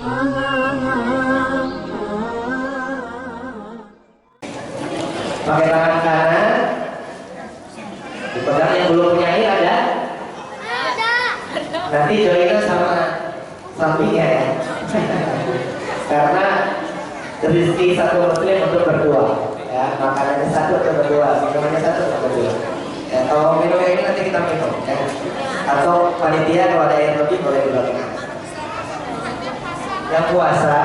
Pakai tangan kanan, dipegang yang belum punya air ada? Nanti joinnya sama sampingnya ya. Karena rezeki satu muslim untuk berdua. Ya, makanannya satu atau berdua, minumannya satu atau berdua. Ya, kalau minum ini nanti kita minum. Ya. Atau panitia kalau ada yang lebih boleh dibagikan. Yang puasa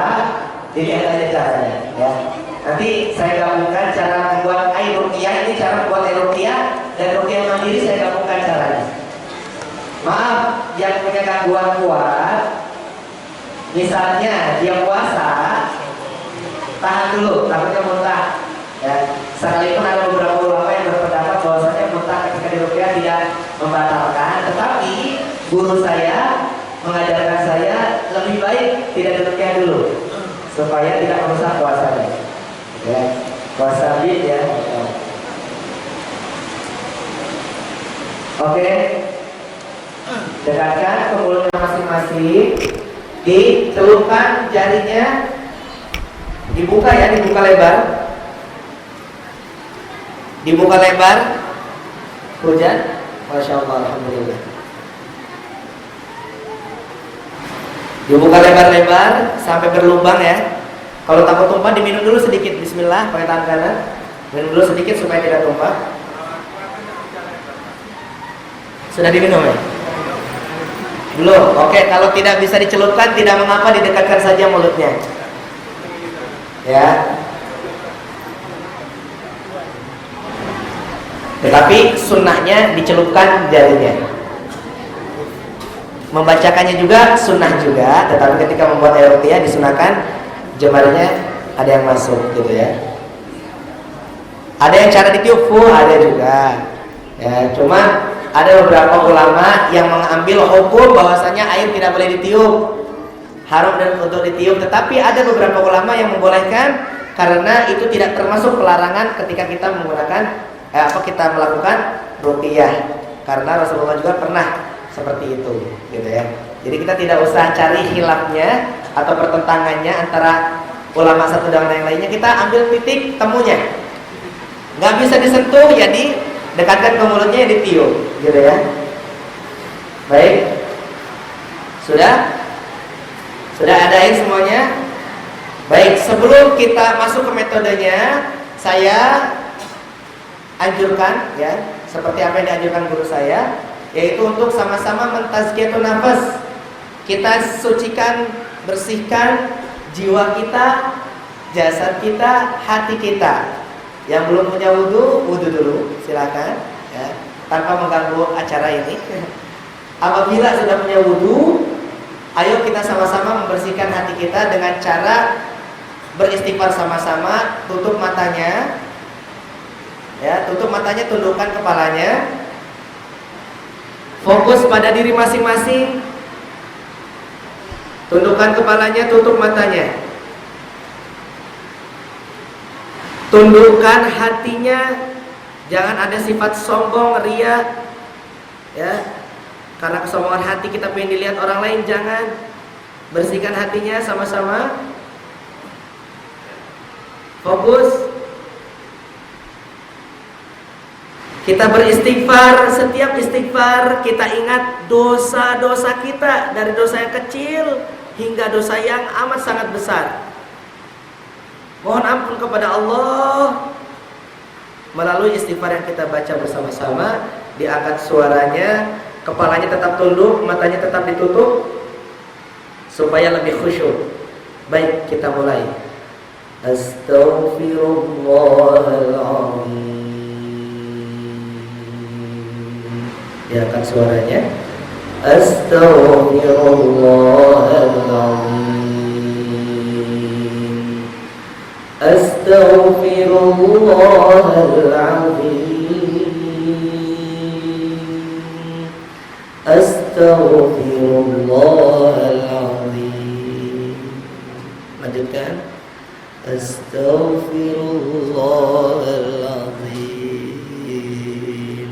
dilihat aja caranya. Ya. Nanti saya gabungkan cara membuat air ruqyah, ini cara membuat air ruqyah dan ruqyah mandiri saya gabungkan caranya. Maaf, yang punya gangguan kuat, misalnya dia puasa, tahan dulu, takutnya muntah. Ya, sekalipun ada beberapa ulama yang berpendapat bahwasanya muntah ketika di ruqyah tidak membatalkan, tetapi guru saya mengajarkan saya lebih baik tidak di ruqyah dulu, supaya tidak merusak puasanya. Ya, puasa bid ya. Oke, dekatkan ke mulutnya masing-masing, dicelupkan jarinya, dibuka ya, dibuka lebar, hujan, masya Allah, alhamdulillah. Dibuka lebar-lebar sampai berlubang ya. Kalau takut tumpah diminum dulu sedikit, bismillah, pakai tangan kanan. Minum dulu sedikit supaya tidak tumpah. Sudah diminum ya? Belum. Oke, kalau tidak bisa dicelupkan tidak mengapa, didekatkan saja mulutnya. Ya. Tetapi sunnahnya dicelupkan jarinya. Membacakannya juga sunnah juga, tetapi ketika membuat air ruqyah disunahkan jemarinya ada yang masuk gitu ya. Ada yang cara ditiup, ada juga. Ya, cuma ada beberapa ulama yang mengambil hukum bahwasanya air tidak boleh ditiup, haram dan untuk ditiup. Tetapi ada beberapa ulama yang membolehkan karena itu tidak termasuk pelarangan ketika kita menggunakan kita melakukan ruqyah. Karena Rasulullah juga pernah seperti itu, gitu ya. Jadi kita tidak usah cari khilafnya atau pertentangannya antara ulama satu dengan yang lainnya. Kita ambil titik temunya. Nggak bisa disentuh, ya didekatkan ke mulutnya, ya ditiup, gitu ya. Baik, sudah ada air semuanya. Baik, sebelum kita masuk ke metodenya, saya anjurkan ya, seperti apa yang dianjurkan guru saya, yaitu untuk sama-sama mentazkiyatun nafas. Kita sucikan, bersihkan jiwa kita, jasad kita, hati kita. Yang belum punya wudhu dulu, silakan ya, tanpa mengganggu acara ini. Apabila sudah punya wudhu, ayo kita sama-sama membersihkan hati kita dengan cara beristighfar sama-sama. Tutup matanya, ya, tutup matanya, tundukkan kepalanya, fokus pada diri masing-masing. Tundukkan kepalanya, tutup matanya. Tundukkan hatinya, jangan ada sifat sombong, ria, ya. Karena kesombongan hati kita pengen dilihat orang lain, jangan. Bersihkan hatinya sama-sama. Fokus. Kita beristighfar, setiap istighfar kita ingat dosa-dosa kita, dari dosa yang kecil hingga dosa yang amat sangat besar. Mohon ampun kepada Allah melalui istighfar yang kita baca bersama-sama. Diangkat suaranya, kepalanya tetap tunduk, matanya tetap ditutup supaya lebih khusyuk. Baik, kita mulai. Astaghfirullahaladzim. Diangkat suaranya. Astaghfirullahaladzim. Astaghfirullahaladzim. Astaghfirullahaladzim. Lanjutkan. Astaghfirullahaladzim.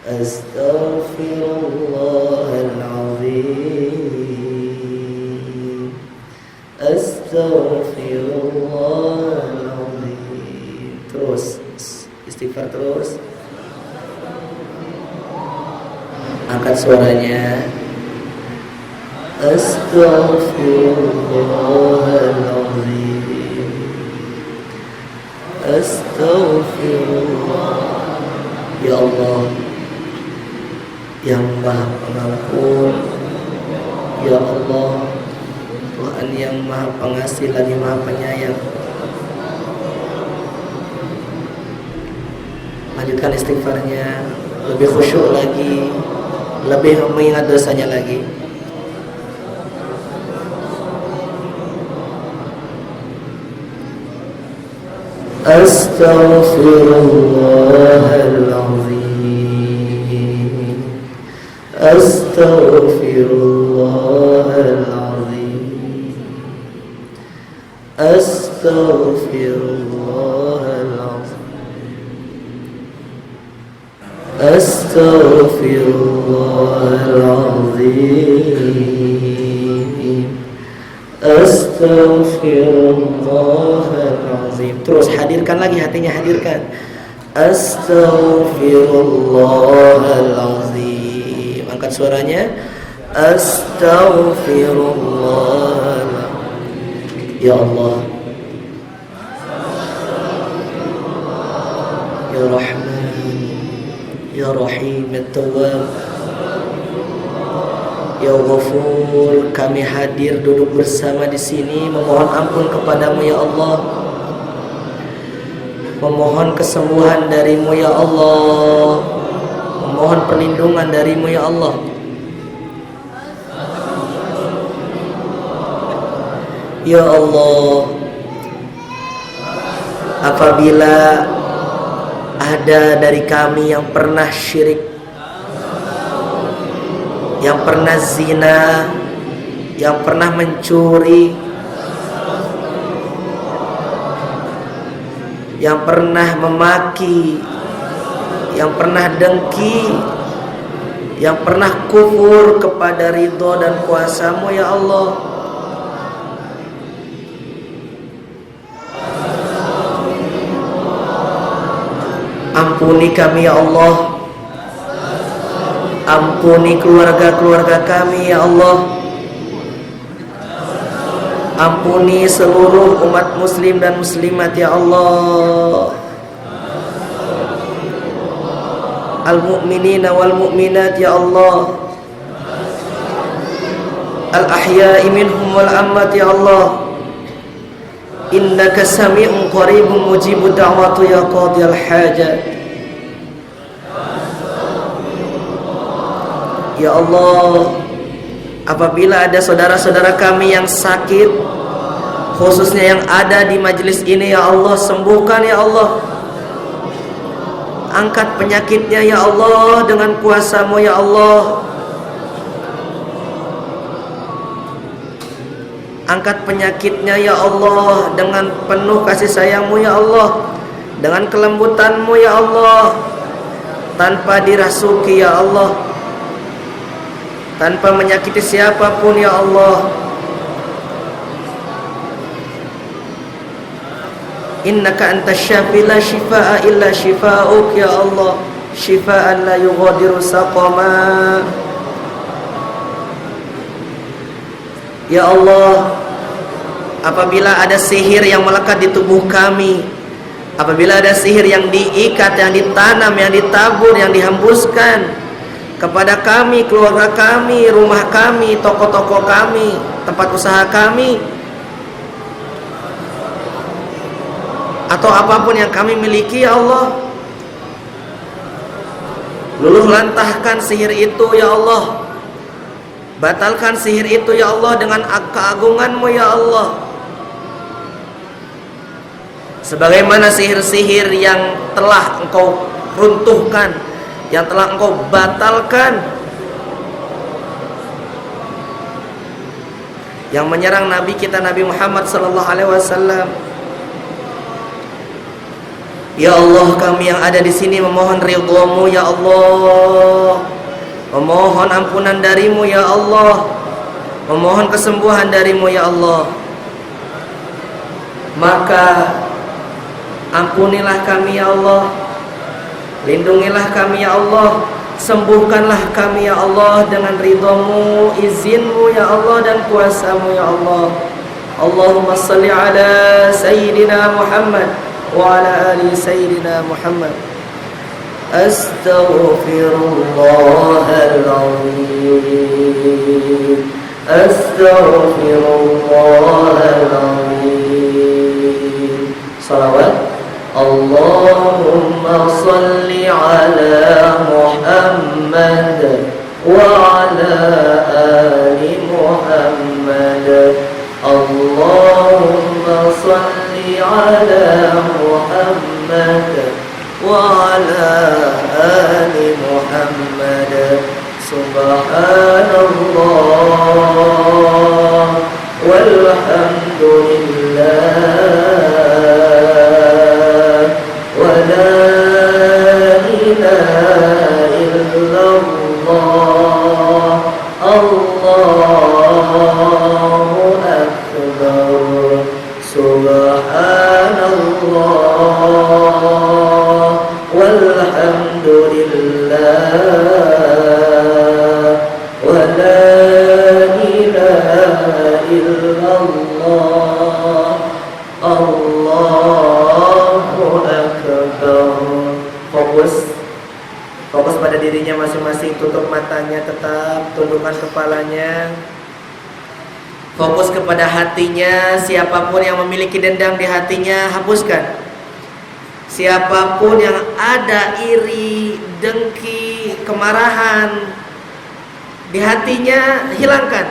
Astaghfirullahaladzim. Astaghfirullahaladzim. Terus istighfar terus. Angkat suaranya. Astaghfirullahaladzim. Astaghfirullah. Ya Allah yang Maha Pengampun, ya Allah Tuhan yang Maha Pengasih lagi Maha Penyayang. Lanjutkan istighfarnya, lebih khusyuk lagi, lebih mengingat dosanya lagi. Astaghfirullahaladzim. Astaghfirullahaladzim. Astaghfirullahaladzim. Astaghfirullahaladzim. Astaghfirullahaladzim. Terus hadirkan lagi hatinya, hadirkan. Astaghfirullahaladzim. Angkat suaranya. Astaghfirullahaladzim. Ya Allah, Ya Rahman, Ya Rahim, Ya Tawwab, Ya Ghafur, kami hadir duduk bersama di sini memohon ampun kepadamu ya Allah, memohon kesembuhan darimu ya Allah, memohon perlindungan darimu ya Allah. Ya Allah, apabila ada dari kami yang pernah syirik, yang pernah zina, yang pernah mencuri, yang pernah memaki, yang pernah dengki, yang pernah kufur kepada ridho dan kuasa-Mu ya Allah, ampuni kami ya Allah. Ampuni keluarga-keluarga kami ya Allah. Ampuni seluruh umat muslim dan muslimat ya Allah. Al-mu'minina wal mu'minat ya Allah. Al-ahya'i minhum wal ammat ya Allah. Innaka sami'un qaribun mujibud da'watu ya qadiyal hajat. Ya Allah, apabila ada saudara-saudara kami yang sakit, khususnya yang ada di majelis ini ya Allah, sembuhkan ya Allah. Angkat penyakitnya ya Allah dengan kuasa-Mu ya Allah. Angkat penyakitnya ya Allah dengan penuh kasih sayang-Mu ya Allah, dengan kelembutan-Mu ya Allah, tanpa dirasuki ya Allah, tanpa menyakiti siapapun ya Allah. Innaka antas syafi la shifaa illa shifaa'uk ya Allah, shifaa'an la yughadiru saqama. Ya Allah, apabila ada sihir yang melekat di tubuh kami, apabila ada sihir yang diikat, yang ditanam, yang ditabur, yang dihembuskan kepada kami, keluarga kami, rumah kami, toko-toko kami, tempat usaha kami, atau apapun yang kami miliki ya Allah, luluh lantahkan sihir itu ya Allah. Batalkan sihir itu ya Allah dengan keagungan-Mu ya Allah. Sebagaimana sihir-sihir yang telah Engkau runtuhkan, yang telah Engkau batalkan, yang menyerang Nabi kita Nabi Muhammad sallallahu alaihi wasallam. Ya Allah, kami yang ada di sini memohon ridha-Mu ya Allah, memohon ampunan dari-Mu ya Allah, memohon kesembuhan dari-Mu ya Allah. Maka ampunilah kami ya Allah, lindungilah kami ya Allah, sembuhkanlah kami ya Allah dengan ridhamu, izinmu ya Allah dan kuasamu ya Allah. Allahumma salli ala Sayyidina Muhammad wa ala ali Sayyidina Muhammad. Astaghfirullahaladzim, astaghfirullahaladzim. Salawat. Allahumma salli ala Muhammad wa ala ali Muhammad. Allahumma salli ala Muhammad wa ala ali Muhammad. Subhanallah walhamdulillah wa la ilaha illallah. Allahu akbar. Subhanallah walhamdulillah wa la ilaha illallah. Allahu akbar. Fokus pada dirinya masing-masing. Tutup matanya, tetap tundukkan kepalanya. Fokus kepada hatinya. Siapapun yang memiliki dendam di hatinya, hapuskan. Siapapun yang ada iri, dengki, kemarahan di hatinya, hilangkan.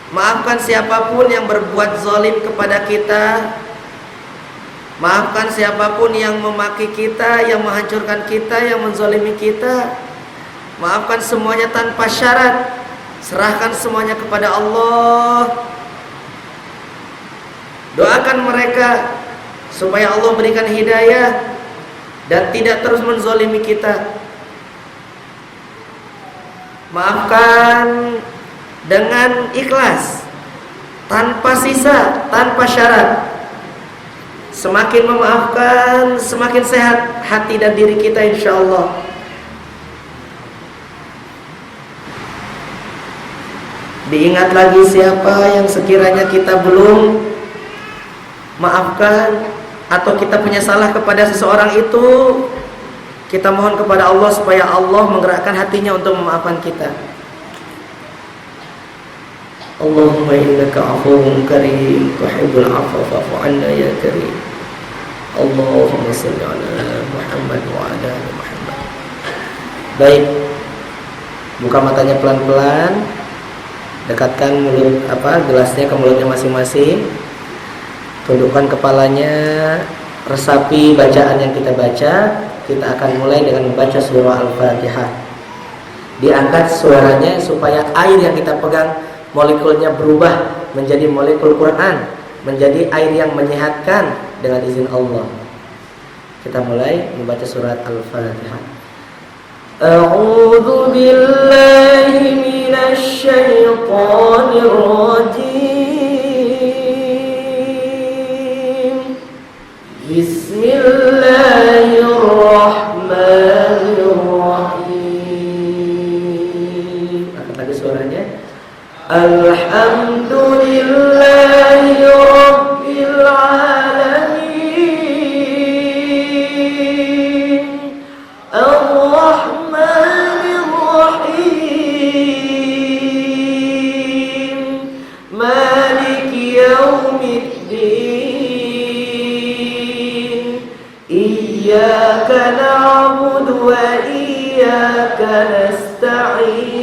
Maafkan siapapun yang berbuat zalim kepada kita. Maafkan siapapun yang memaki kita, yang menghancurkan kita, yang menzalimi kita. Maafkan semuanya tanpa syarat. Serahkan semuanya kepada Allah. Doakan mereka supaya Allah berikan hidayah dan tidak terus menzalimi kita. Maafkan dengan ikhlas, tanpa sisa, tanpa syarat. Semakin memaafkan, semakin sehat hati dan diri kita insyaallah. Diingat lagi siapa yang sekiranya kita belum maafkan atau kita punya salah kepada seseorang itu, kita mohon kepada Allah supaya Allah menggerakkan hatinya untuk memaafkan kita. Allahumma innaka afuwwun karim tuhibbul afwa fa'fu 'anna ya karim. Allahumma shalli ala Muhammad wa ala ali Muhammad. Baik. Buka matanya pelan-pelan. Dekatkan mulut gelasnya ke mulutnya masing-masing. Tundukkan kepalanya. Resapi bacaan yang kita baca. Kita akan mulai dengan membaca surah Al-Fatihah. Diangkat suaranya supaya air yang kita pegang molekulnya berubah menjadi molekul Quran, menjadi air yang menyehatkan dengan izin Allah. Kita mulai membaca surat Al-Fatihah. A'udzu billahi minasy syaithanir rajim. Bismillahirrahmanirrahim. Angkat lagi suaranya. Alhamdulillahi Rabbil Alamin Ar-Rahmanir Rahim Maliki Yawmiddin Iyyaka na'budu wa iyyaka nasta'in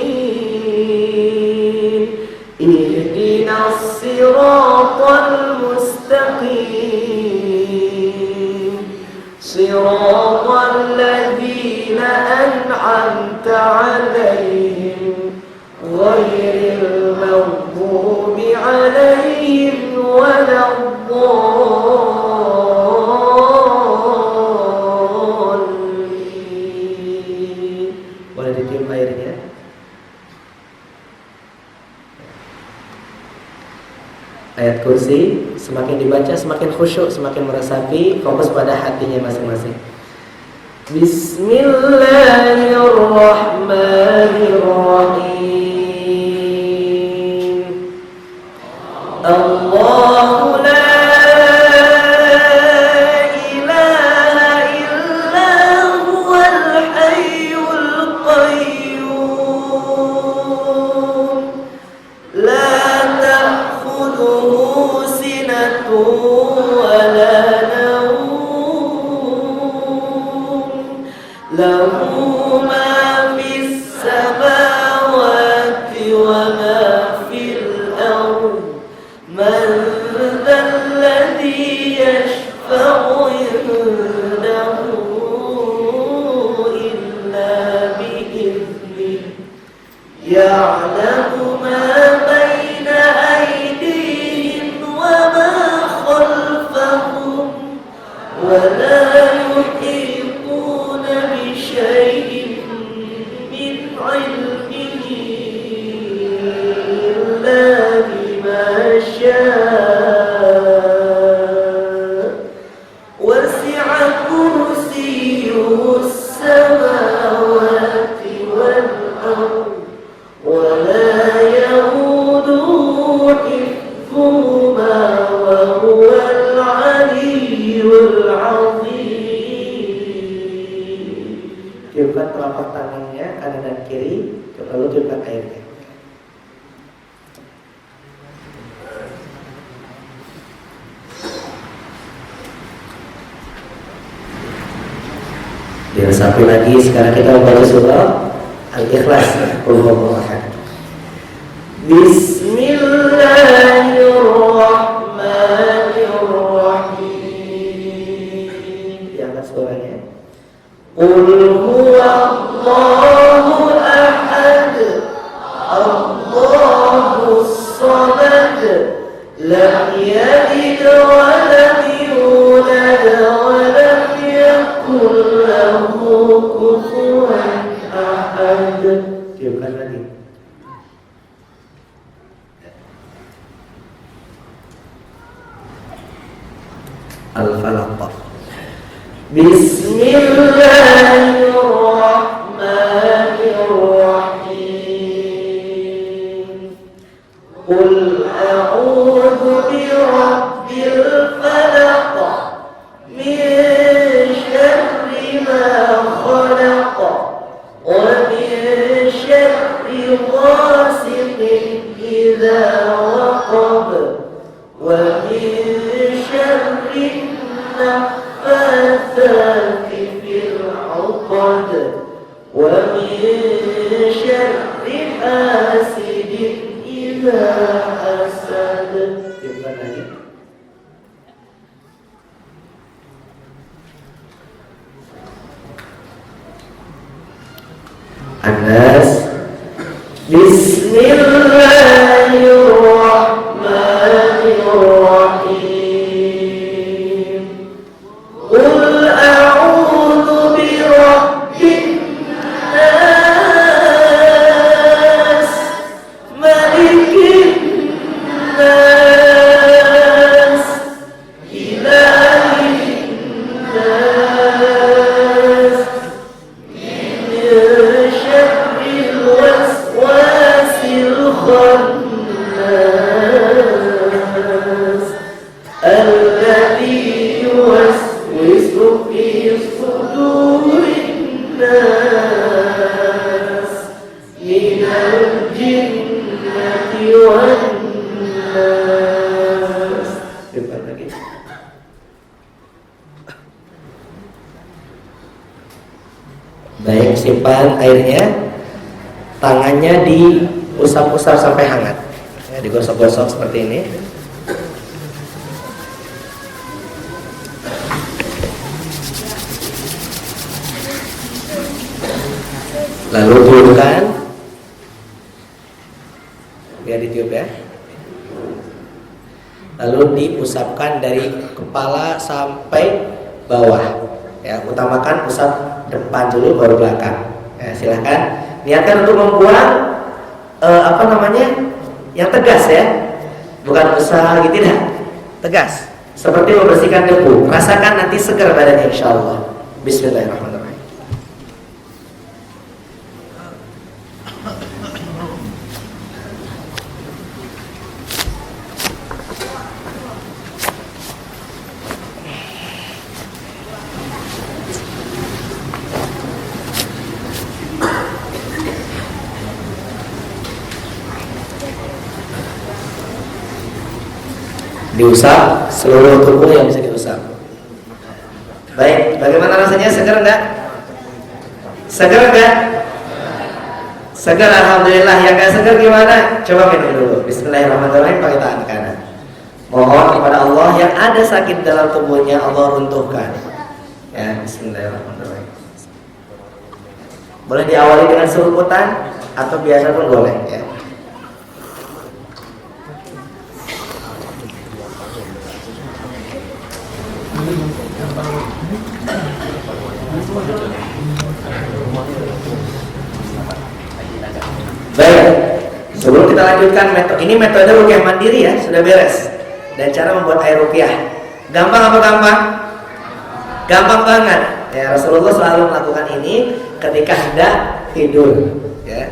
Ihdinas siratal mustaqim Siratal ladzina an'amta 'alaihim ghairil maghdubi 'alaihim waladdallin. Boleh ditiup airnya. ayat kursi, semakin dibaca semakin khusyuk, semakin meresapi, fokus pada hatinya masing-masing. Bismillahirrahmanirrahim. Allahu la tiupkan telapak tangannya kanan dan kiri, lalu tiupkan airnya. Diresapi lagi. Sekarang kita membaca surah Al-Ikhlas. Bismillahirrahmanirrahim. Diangkat suaranya. Qul huwallahu ahad, Allahus samad, lam yalid wa lam yulad wa lam yakul lahu kufuwan ahad. Tiupkan lagi. Al-Falaq. Bismillahirrahmanirrahim. Qul a'udzu birabbil falaq min syarri ma khalaq wa min syarri ghasiqin idza waqab wa min syarri naffatsati fil 'uqad wa min syarri hasidin idza hasad. Tiupkan lagi. Anas. Bismillahirrahmanirrahim. Qul a'udzu birabbin nas, malikin nas, ilahin nas, min syarril waswasil khannas, alladzi yuwaswisu fi sudurin nas, minal jinnati wan nas. Cepat lagi. Baik, simpan airnya. Tangannya diusap-usap sampai hangat. Ya, digosok-gosok seperti ini. Lalu tiupkan. Biar ditiup ya. Lalu diusapkan dari kepala sampai bawah. Ya, utamakan usap depan dulu baru belakang. Ya, silakan niatkan untuk membuang yang tegas ya. bukan usaha lagi, tidak, tegas. Seperti membersihkan debu. Rasakan nanti segar badannya insyaallah. Bismillahirrahmanirrahim. Diusap seluruh tubuh yang bisa diusap. Baik, bagaimana rasanya? Segar enggak? Segar enggak? Segar, alhamdulillah. Yang enggak segar gimana? Coba minum dulu. Bismillahirrahmanirrahim, pakai tangan kanan. Mohon kepada Allah yang ada sakit dalam tubuhnya Allah runtuhkan. Ya, bismillahirrahmanirrahim. Boleh diawali dengan seruputan atau biasa pun boleh ya. Baik, sebelum kita lanjutkan ini metode ruqyah mandiri ya, sudah beres. Dan cara membuat air ruqyah gampang apa gampang? Gampang banget ya. Rasulullah selalu melakukan ini ketika hendak tidur ya.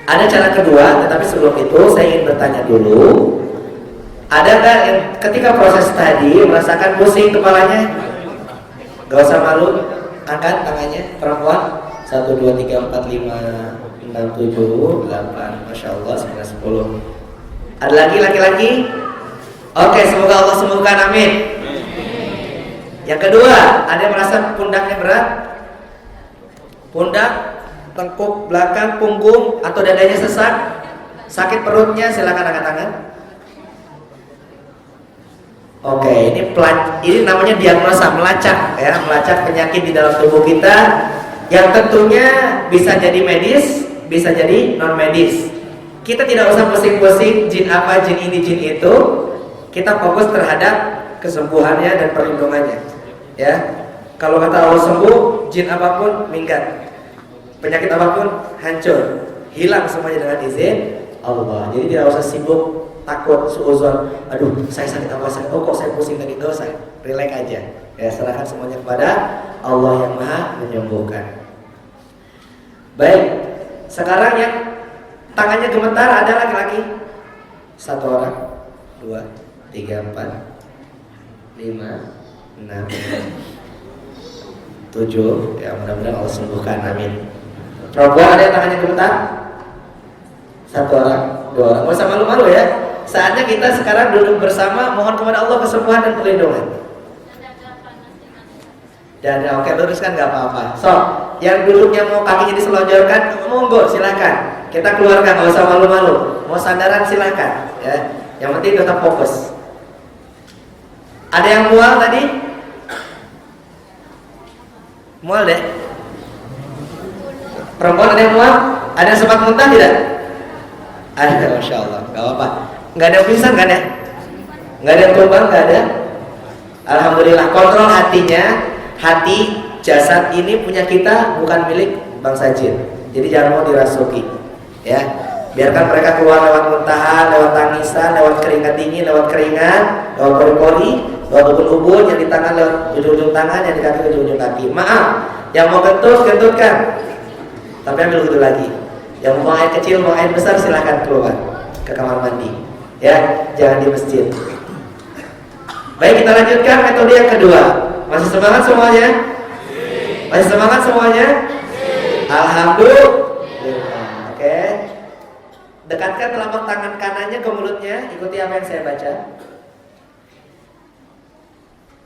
Ada cara kedua, tetapi sebelum itu saya ingin bertanya dulu, adakah yang ketika proses tadi merasakan pusing kepalanya? Gak usah malu, angkat tangannya. Perempuan 1, 2, 3, 4, 5, 6, 7, 8, Masya Allah, 9, 10. Ada lagi laki-laki? Oke, semoga Allah sembuhkan, amin. Yang kedua, ada yang merasa pundaknya berat? Pundak, tengkuk belakang, punggung, atau dadanya sesak? Sakit perutnya, silakan angkat tangan. Oke, ini namanya diagnosa, melacak ya, melacak penyakit di dalam tubuh kita yang tentunya bisa jadi medis, bisa jadi non medis. Kita tidak usah pusing-pusing jin apa, jin ini, jin itu. Kita fokus terhadap kesembuhannya dan perlindungannya. Ya, kalau kata Allah sembuh, jin apapun minggat, penyakit apapun hancur, hilang semuanya dengan izin Allah. Jadi tidak usah sibuk, takut, suuzon. Aduh, saya sakit apa? Oh, kok saya pusing tadi? Dosa. Relax aja. Ya, serahkan semuanya kepada Allah yang Maha menyembuhkan. Baik, sekarang yang tangannya gemetar ada laki-laki? 1 orang, 2, 3, 4, 5, 6, 7. Ya, mudah-mudahan Allah sembuhkan, amin. Perempuan ada yang tangannya gemetar? 1 orang, 2 orang. Gak usah malu-malu ya. Saatnya kita sekarang duduk bersama, mohon kepada Allah kesembuhan dan perlindungan. Dan oke, luruskan nggak apa-apa. So, yang duduknya mau kakinya diselonjorkan, monggo silakan. Kita keluarkan, nggak usah malu-malu. Mau sandaran silakan. Ya, yang penting tetap fokus. Ada yang mual tadi? Mual deh. Perempuan ada yang mual? Ada yang sempat muntah tidak? Ada, masya Allah. Nggak apa-apa. Nggak ada yang pingsan kan ya? Nggak ada yang tumbang, nggak ada. Alhamdulillah. Kontrol hatinya. Hati, jasad ini punya kita, bukan milik bangsa jin. Jadi jangan mau dirasuki. Ya, biarkan mereka keluar lewat muntahan, lewat tangisan, lewat keringat dingin, lewat keringat, lewat pori-pori, lewat ubun-ubun, yang di tangan lewat ujung-ujung tangan, yang di kaki ujung-ujung kaki. Maaf, yang mau kentut, kentutkan. Tapi ambil wudhu lagi. Yang mau air kecil, mau air besar, silahkan keluar ke kamar mandi. Ya, jangan di masjid. Baik, kita lanjutkan metode yang kedua. Masih semangat semuanya? Masih semangat semuanya? Alhamdulillah. Oke. Dekatkan telapak tangan kanannya ke mulutnya. Ikuti apa yang saya baca.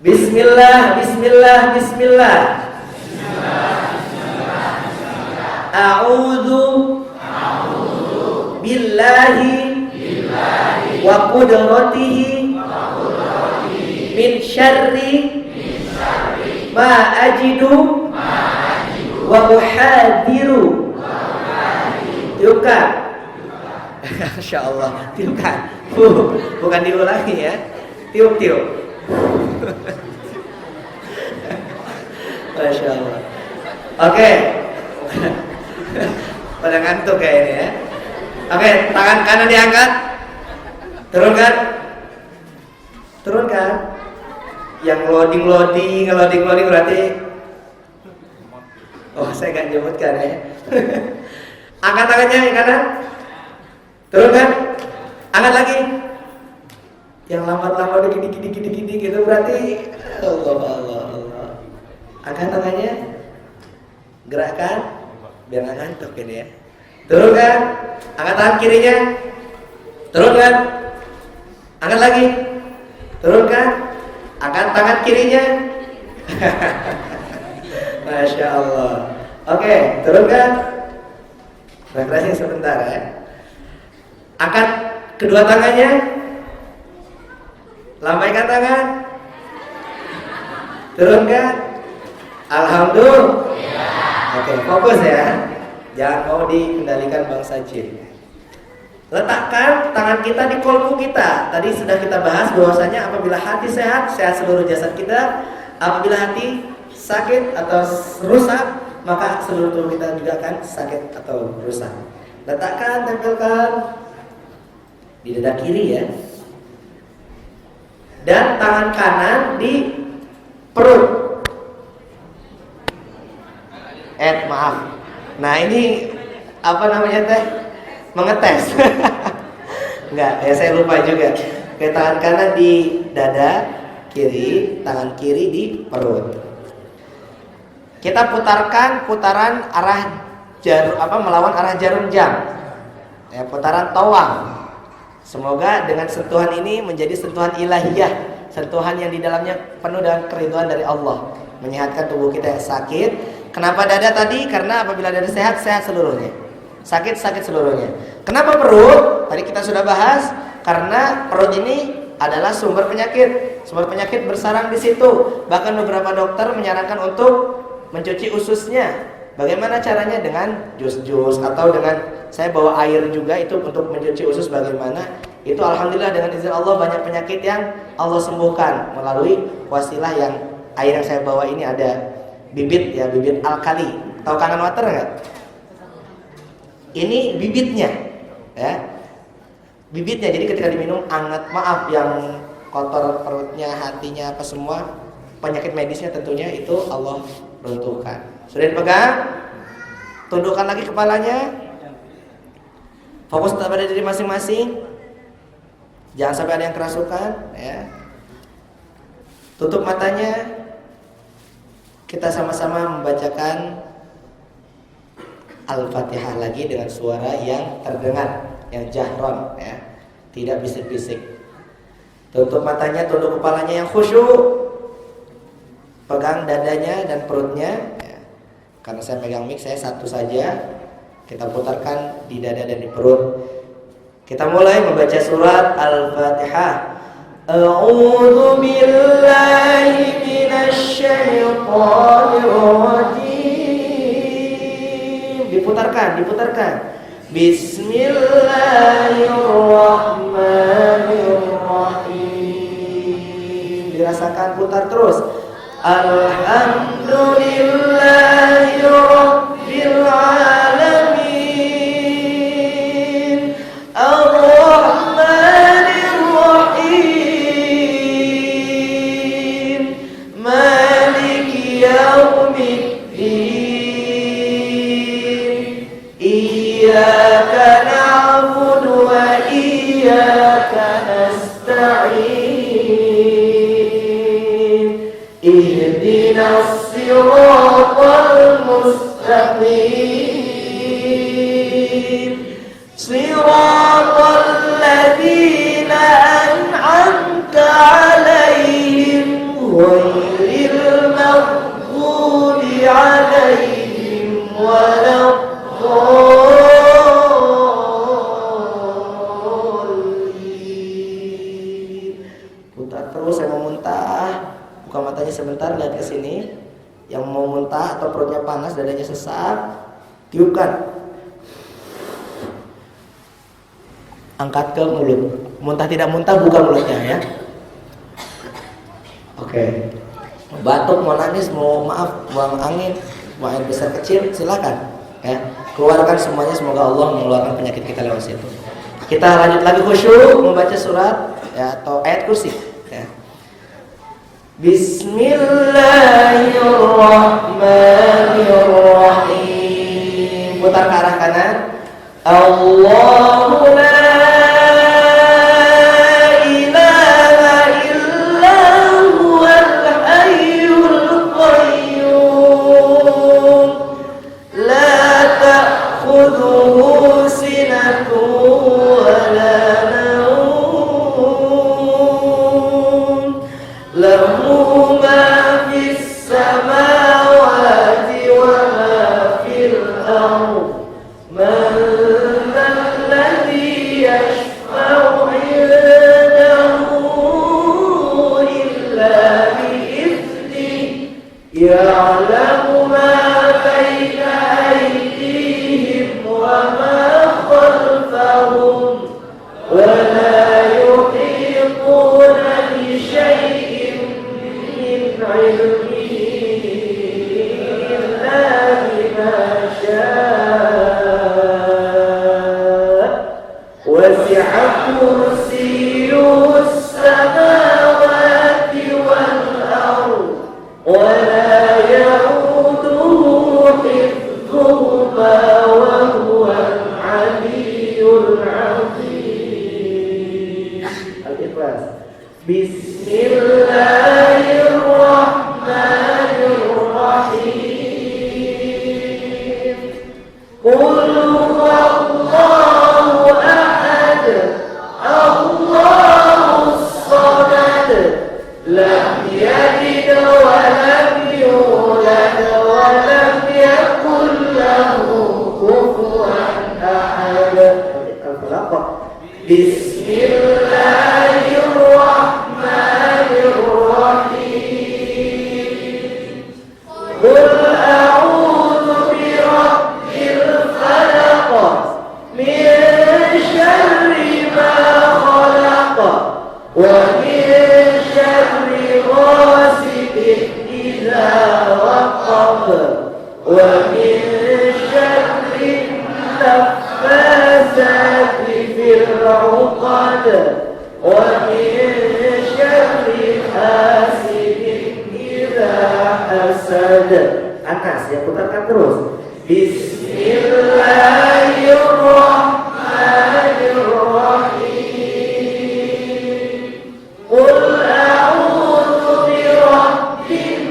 Bismillah, bismillah, bismillah. A'udzu billahi wa qudratihi min syarri ma ajidu wa uhadiru. Tiupkan. Masya Allah, tiupkan. Bukan diulangi ya. Tiup-tiup. Masya Allah. Oke. Pada ngantuk kayak ini ya. Oke, tangan kanan diangkat. Turun kan? Turun kan? Yang loading berarti oh saya nggak nyebutkan ya. Angkat tangannya yang kanan. Turun kan? Angkat lagi. Yang lambat-lambat dikit gitu berarti Allah. Angkat tangannya. Gerakkan biar nggak ngantuk ini ya. Turun kan? Angkat tangan kirinya. Turun kan? Angkat lagi. Turun kan? Angkat tangan kirinya. Masya Allah. Oke, turun kan? Refreshing sebentar ya. Angkat kedua tangannya. Lambaikan tangan. Turun kan? Alhamdulillah. Oke, fokus ya. Jangan mau dikendalikan bangsa jin. Letakkan tangan kita di kolbu kita. Tadi sudah kita bahas bahwasanya apabila hati sehat, sehat seluruh jasad kita. Apabila hati sakit atau rusak, maka seluruh tubuh kita juga akan sakit atau rusak. Letakkan, tempelkan di dada kiri ya. Dan tangan kanan di perut. Maaf. Nah ini apa namanya teh? Mengetes. Enggak, ya saya lupa juga. Oke, tangan kanan di dada kiri, tangan kiri di perut. Kita putarkan putaran arah jarum melawan arah jarum jam. Ya, putaran tawang. Semoga dengan sentuhan ini menjadi sentuhan ilahiyah, sentuhan yang di dalamnya penuh dengan keridhaan dari Allah, menyehatkan tubuh kita yang sakit. Kenapa dada tadi? Karena apabila dada sehat, sehat seluruhnya. Sakit seluruhnya. Kenapa perut? Tadi kita sudah bahas. Karena perut ini adalah sumber penyakit. Sumber penyakit bersarang di situ. Bahkan beberapa dokter menyarankan untuk mencuci ususnya. Bagaimana caranya? Dengan jus-jus atau dengan saya bawa air juga itu untuk mencuci usus bagaimana? Itu alhamdulillah dengan izin Allah banyak penyakit yang Allah sembuhkan melalui wasilah yang air yang saya bawa ini ada bibit ya, bibit alkali. Tahu kangen water enggak? Ini bibitnya ya. Bibitnya, jadi ketika diminum hangat, maaf yang kotor perutnya, hatinya apa semua penyakit medisnya tentunya itu Allah runtuhkan. Sudah dipegang? Tundukkan lagi kepalanya. Fokus pada diri masing-masing. Jangan sampai ada yang kerasukan ya. Tutup matanya. Kita sama-sama membacakan Al-Fatihah lagi dengan suara yang terdengar, yang jahron ya. Tidak bisik-bisik. Tutup matanya, tunduk kepalanya yang khusyuk. Pegang dadanya dan perutnya ya. Karena saya pegang mic, saya satu saja. Kita putarkan di dada dan di perut. Kita mulai membaca surat Al-Fatihah. A'udzu billahi minasy syaithanir rajim. Diputarkan. Bismillahirrahmanirrahim. Dirasakan, putar terus. Alhamdulillahi rabbil alamin. Ar-Rahmanir Rahim. Maliki yaumiddin. Iyyaka na'budu wa iyyaka nasta'in. Ihdinas siratal mustaqim. Siratal ladzina an'amta 'alaihim ghairil maghdubi 'alaihim waladdallin. Putar terus, saya mau muntah. Buka matanya sebentar, lihat ke sini. Yang mau muntah atau perutnya panas, dadanya sesak, tiupkan. Angkat ke mulut. Muntah tidak muntah, buka mulutnya ya. Oke. Batuk, mau nangis, mau maaf, buang angin, buang air besar kecil, silakan ya. Keluarkan semuanya, semoga Allah mengeluarkan penyakit kita lewat situ. Kita lanjut lagi khusyuk membaca surat ya, atau ayat kursi ya. Bismillahirrahmanirrahim. Putar ke arah kanan. Allahu la يعلم ما بين أيديهم وما خلفهم ولا يحيطون بشيء من علمه إلا بما شاء وسع كرسيه السماوات والأرض ولا وهو العلي العظيم. الإخلاص. بسم الله الرحمن الرحيم. قل هو الله أحد الله الصمد لم يلد ولم يولد ولم يكن له كفوا أحد. بسم الله الرحمن الرحيم. قل أعوذ برب الفلق من شر ما خلق ومن شر غاسق إذا وقب ومن شر النفاثات في العقد ومن شر حاسد إذا حسد. Anas ya, putarkan terus. Bismillahirrahmanirrahim. Qul a'udzu birabbin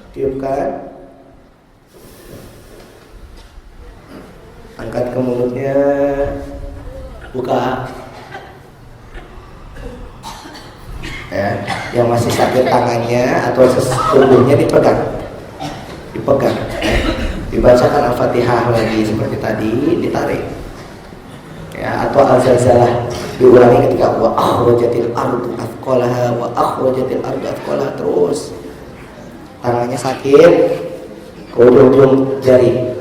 tiupkan, angkat ke mulutnya, buka ya. Yang masih sakit tangannya atau tubuhnya dipegang dibacakan Al-Fatihah lagi seperti tadi, ditarik ya, atau Al-Zalzalah diulangi ketika wa akhrajatil ardu athqalaha wa akhrajatil ardu athqalaha. Terus tangannya sakit ke ujung jari.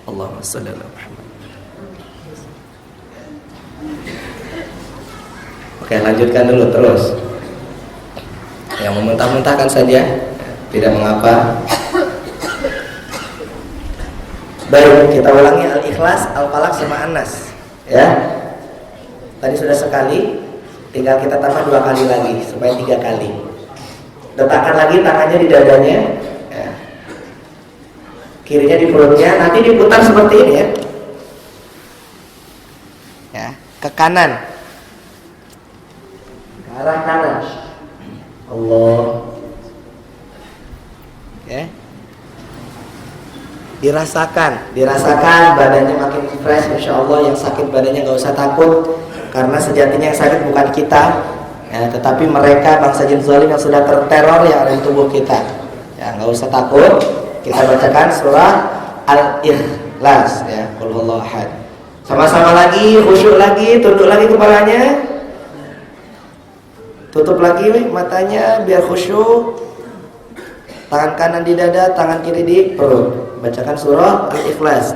Allahumma shalli ala Muhammad. Oke, lanjutkan dulu terus. Yang memuntah-muntahkan saja, tidak mengapa. Baik, kita ulangi Al-Ikhlas, Al-Falaq sama An-Nas ya. Tadi sudah sekali, tinggal kita tambah 2 kali lagi supaya 3 kali. Letakkan lagi tangannya di dadanya ya. Kirinya di perutnya, nanti diputar seperti ini ya. Ya, ke kanan. Ke arah kanan. Allah. Ya. Dirasakan badannya makin fresh, insya Allah. Yang sakit badannya gak usah takut, karena sejatinya yang sakit bukan kita Ya, tetapi mereka bangsa jin zalim yang sudah terteror yang ada di tubuh kita. Ya, nggak usah takut. Kita bacakan surah Al-Ikhlas ya, Qul huwallahu ahad. Sama-sama lagi, khusyuk lagi, tunduk lagi kepalanya. Tutup lagi matanya biar khusyuk. Tangan kanan di dada, tangan kiri di perut. Bacakan surah Al-Ikhlas.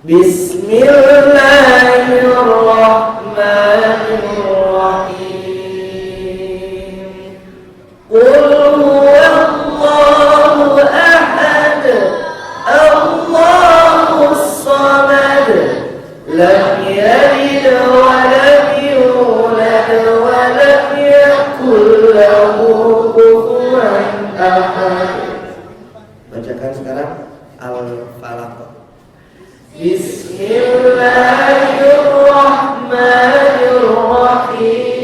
Bismillahirrahmanirrahim. Qul huwallahu ahad, Allahus samad, lam yalid wa lam yulad wa lam yakul lahu kufuwan ahad. Bacakan sekarang Al-Falaq. Bismillahirrahmanirrahim.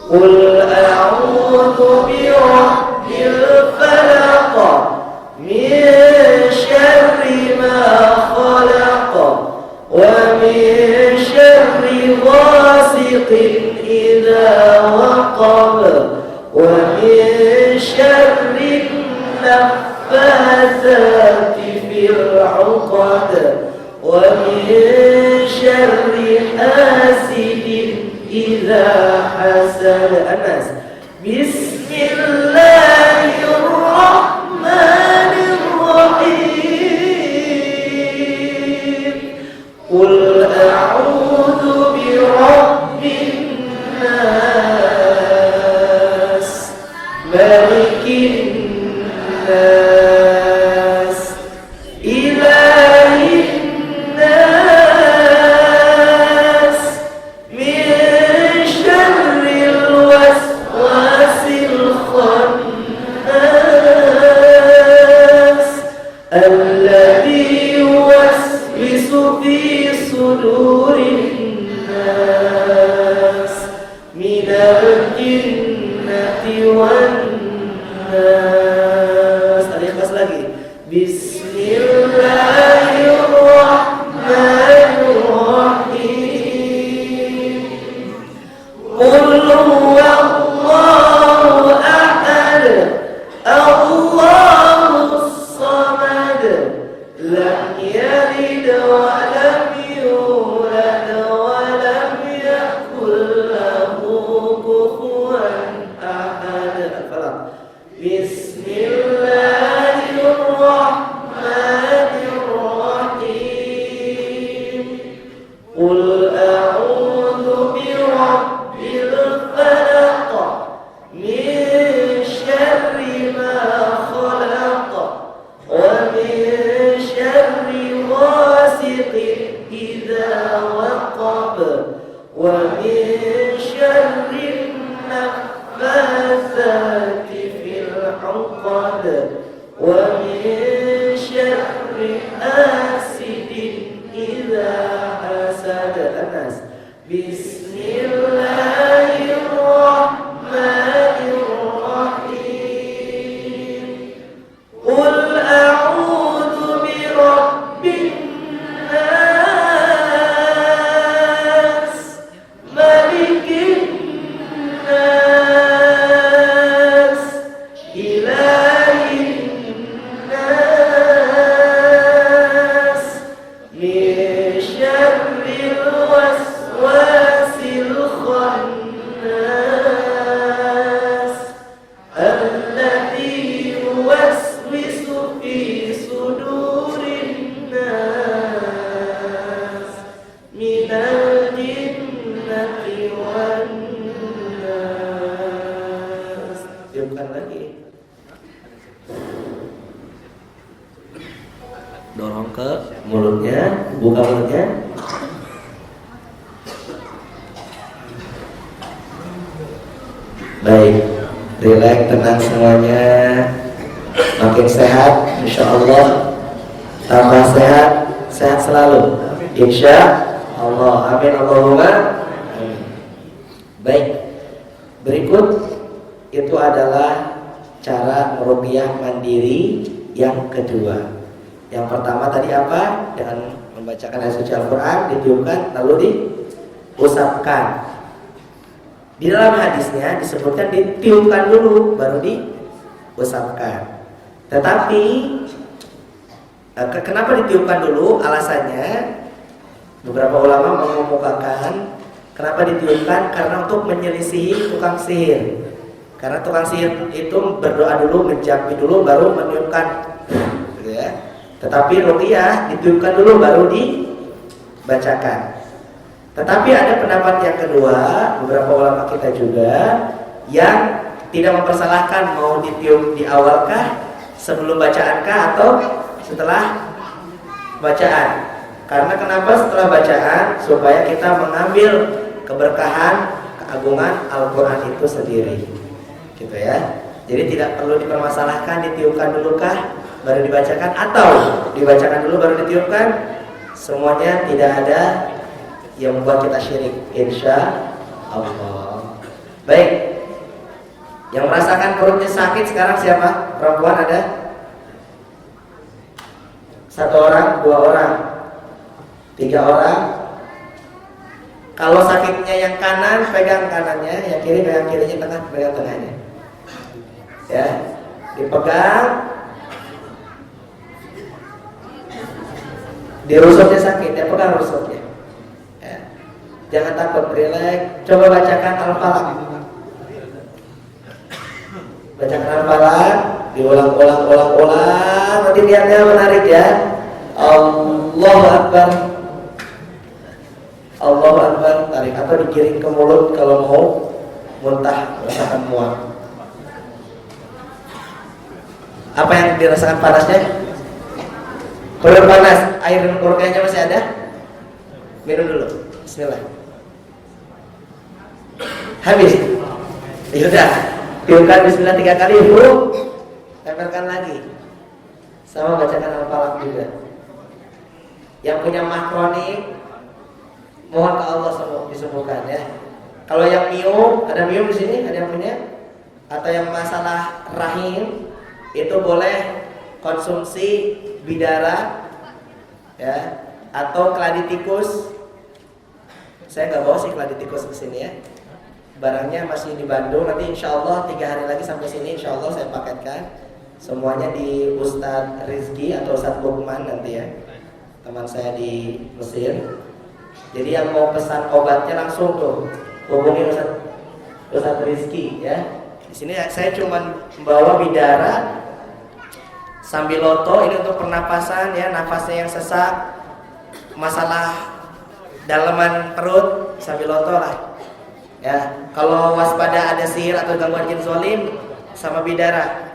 Qul a'udzu birabbil falaq min syarri ma khalaq wa min syarri ghasiqin idza waqab wa min syarri naffasati fil 'uqad wa min syarri hasidin idza hasad. Anas. Bismillahirrahmanirrahim. Qul a'udzu birabbin nas, malikin nas, ilahin nas, min syarril waswasil khannas, alladzi yuwaswisu fi sudurin nas, minal jinnati wan nas. Al-Ikhlas lagi. Bismillahirrahmanirrahim. Qul huwallahu ahad, Allahus samad, lam yalid wa lam yulad wa lam yakul lahu kufuwan ahad. Al-Falaq. Bismillahirrahmanirrahim. Qul a'udzu birabbil falaq min syarri ma khalaq wa min syarri ghasiqin idza waqab wa min syarri naffasati fil 'uqad wa min syarri hasidin idza hasad. Anas. Bismillahirrahmanirrahim. Qul a'udzu birabbin nas, malikin nas, ilahin nas, min syarril waswasil khannas, alladzi yuwaswisu fi sudurin nas, minal jinnati wan nas. Tiupkan lagi. Dorong ke mulutnya, buka mulutnya. Baik, rileks, tenang semuanya. Makin sehat, insya Allah. Tambah sehat, sehat selalu, insya Allah. Amin Allahumma. Baik, berikut itu adalah cara meruqyah mandiri yang kedua. Yang pertama tadi apa? Dengan membacakan ayat suci Al-Quran, ditiupkan, lalu diusapkan. Di dalam hadisnya disebutkan ditiupkan dulu baru diusapkan. Tetapi kenapa ditiupkan dulu? Alasannya beberapa ulama mengemukakan kenapa ditiupkan, karena untuk menyelisihi tukang sihir. Karena tukang sihir itu berdoa dulu, menjampi dulu, baru meniupkan, gitu ya. Tetapi ruqyah ditiupkan dulu, baru dibacakan. Tetapi ada pendapat yang kedua, beberapa ulama kita juga yang tidak mempersalahkan mau ditiup di awalkah, sebelum bacaankah, atau setelah bacaan. Karena kenapa setelah bacaan? Supaya kita mengambil keberkahan, keagungan Al-Quran itu sendiri, gitu ya. Jadi tidak perlu dipermasalahkan ditiupkan dulu kah baru dibacakan, atau dibacakan dulu baru ditiupkan. Semuanya tidak ada yang membuat kita syirik, insya Allah. Baik, yang merasakan perutnya sakit sekarang siapa? Perempuan ada? 1 orang, 2 orang, 3 orang. Kalau sakitnya yang kanan, pegang kanannya, yang kiri pegang kirinya, tengah pegang tengahnya. Ya, dipegang. Di rusuknya sakit, dia pegang rusuknya. Ya. Jangan takut, relax. Coba bacakan Al-Falaq. Bacakan Al-Falaq, diulang-ulang. Nanti niatnya menarik ya. Allahu Akbar. Allahu Akbar, tarik atau digiring ke mulut kalau mau muntah, rasakan mual. Apa yang dirasakan panasnya? Perut panas, air dan kurkanya masih ada? Minum dulu, bismillah. Habis? Yaudah, tiupkan bismillah 3 kali, tempelkan lagi. Sama bacakan Al-Falaq juga. Yang punya mah kronik, mohon ke Allah disembuhkan ya. Kalau yang miom, ada miom di sini, ada yang punya? Atau yang masalah rahim, itu boleh konsumsi bidara ya, atau keladi tikus. Saya nggak bawa sih keladi tikus ke sini ya. Barangnya masih di Bandung. Nanti insya Allah 3 hari lagi sampai sini, insya Allah saya paketkan semuanya di Ustadz Rizki atau Ustadz Bukman nanti ya, teman saya di Mesir. Jadi yang mau pesan obatnya langsung tuh hubungi Ustadz Rizki ya. Di sini saya cuma membawa bidara, sambiloto ini untuk pernapasan ya, nafasnya yang sesak, masalah dalaman perut, sambiloto lah. Ya, kalau waspada ada sihir atau gangguan jin zolim, sama bidara.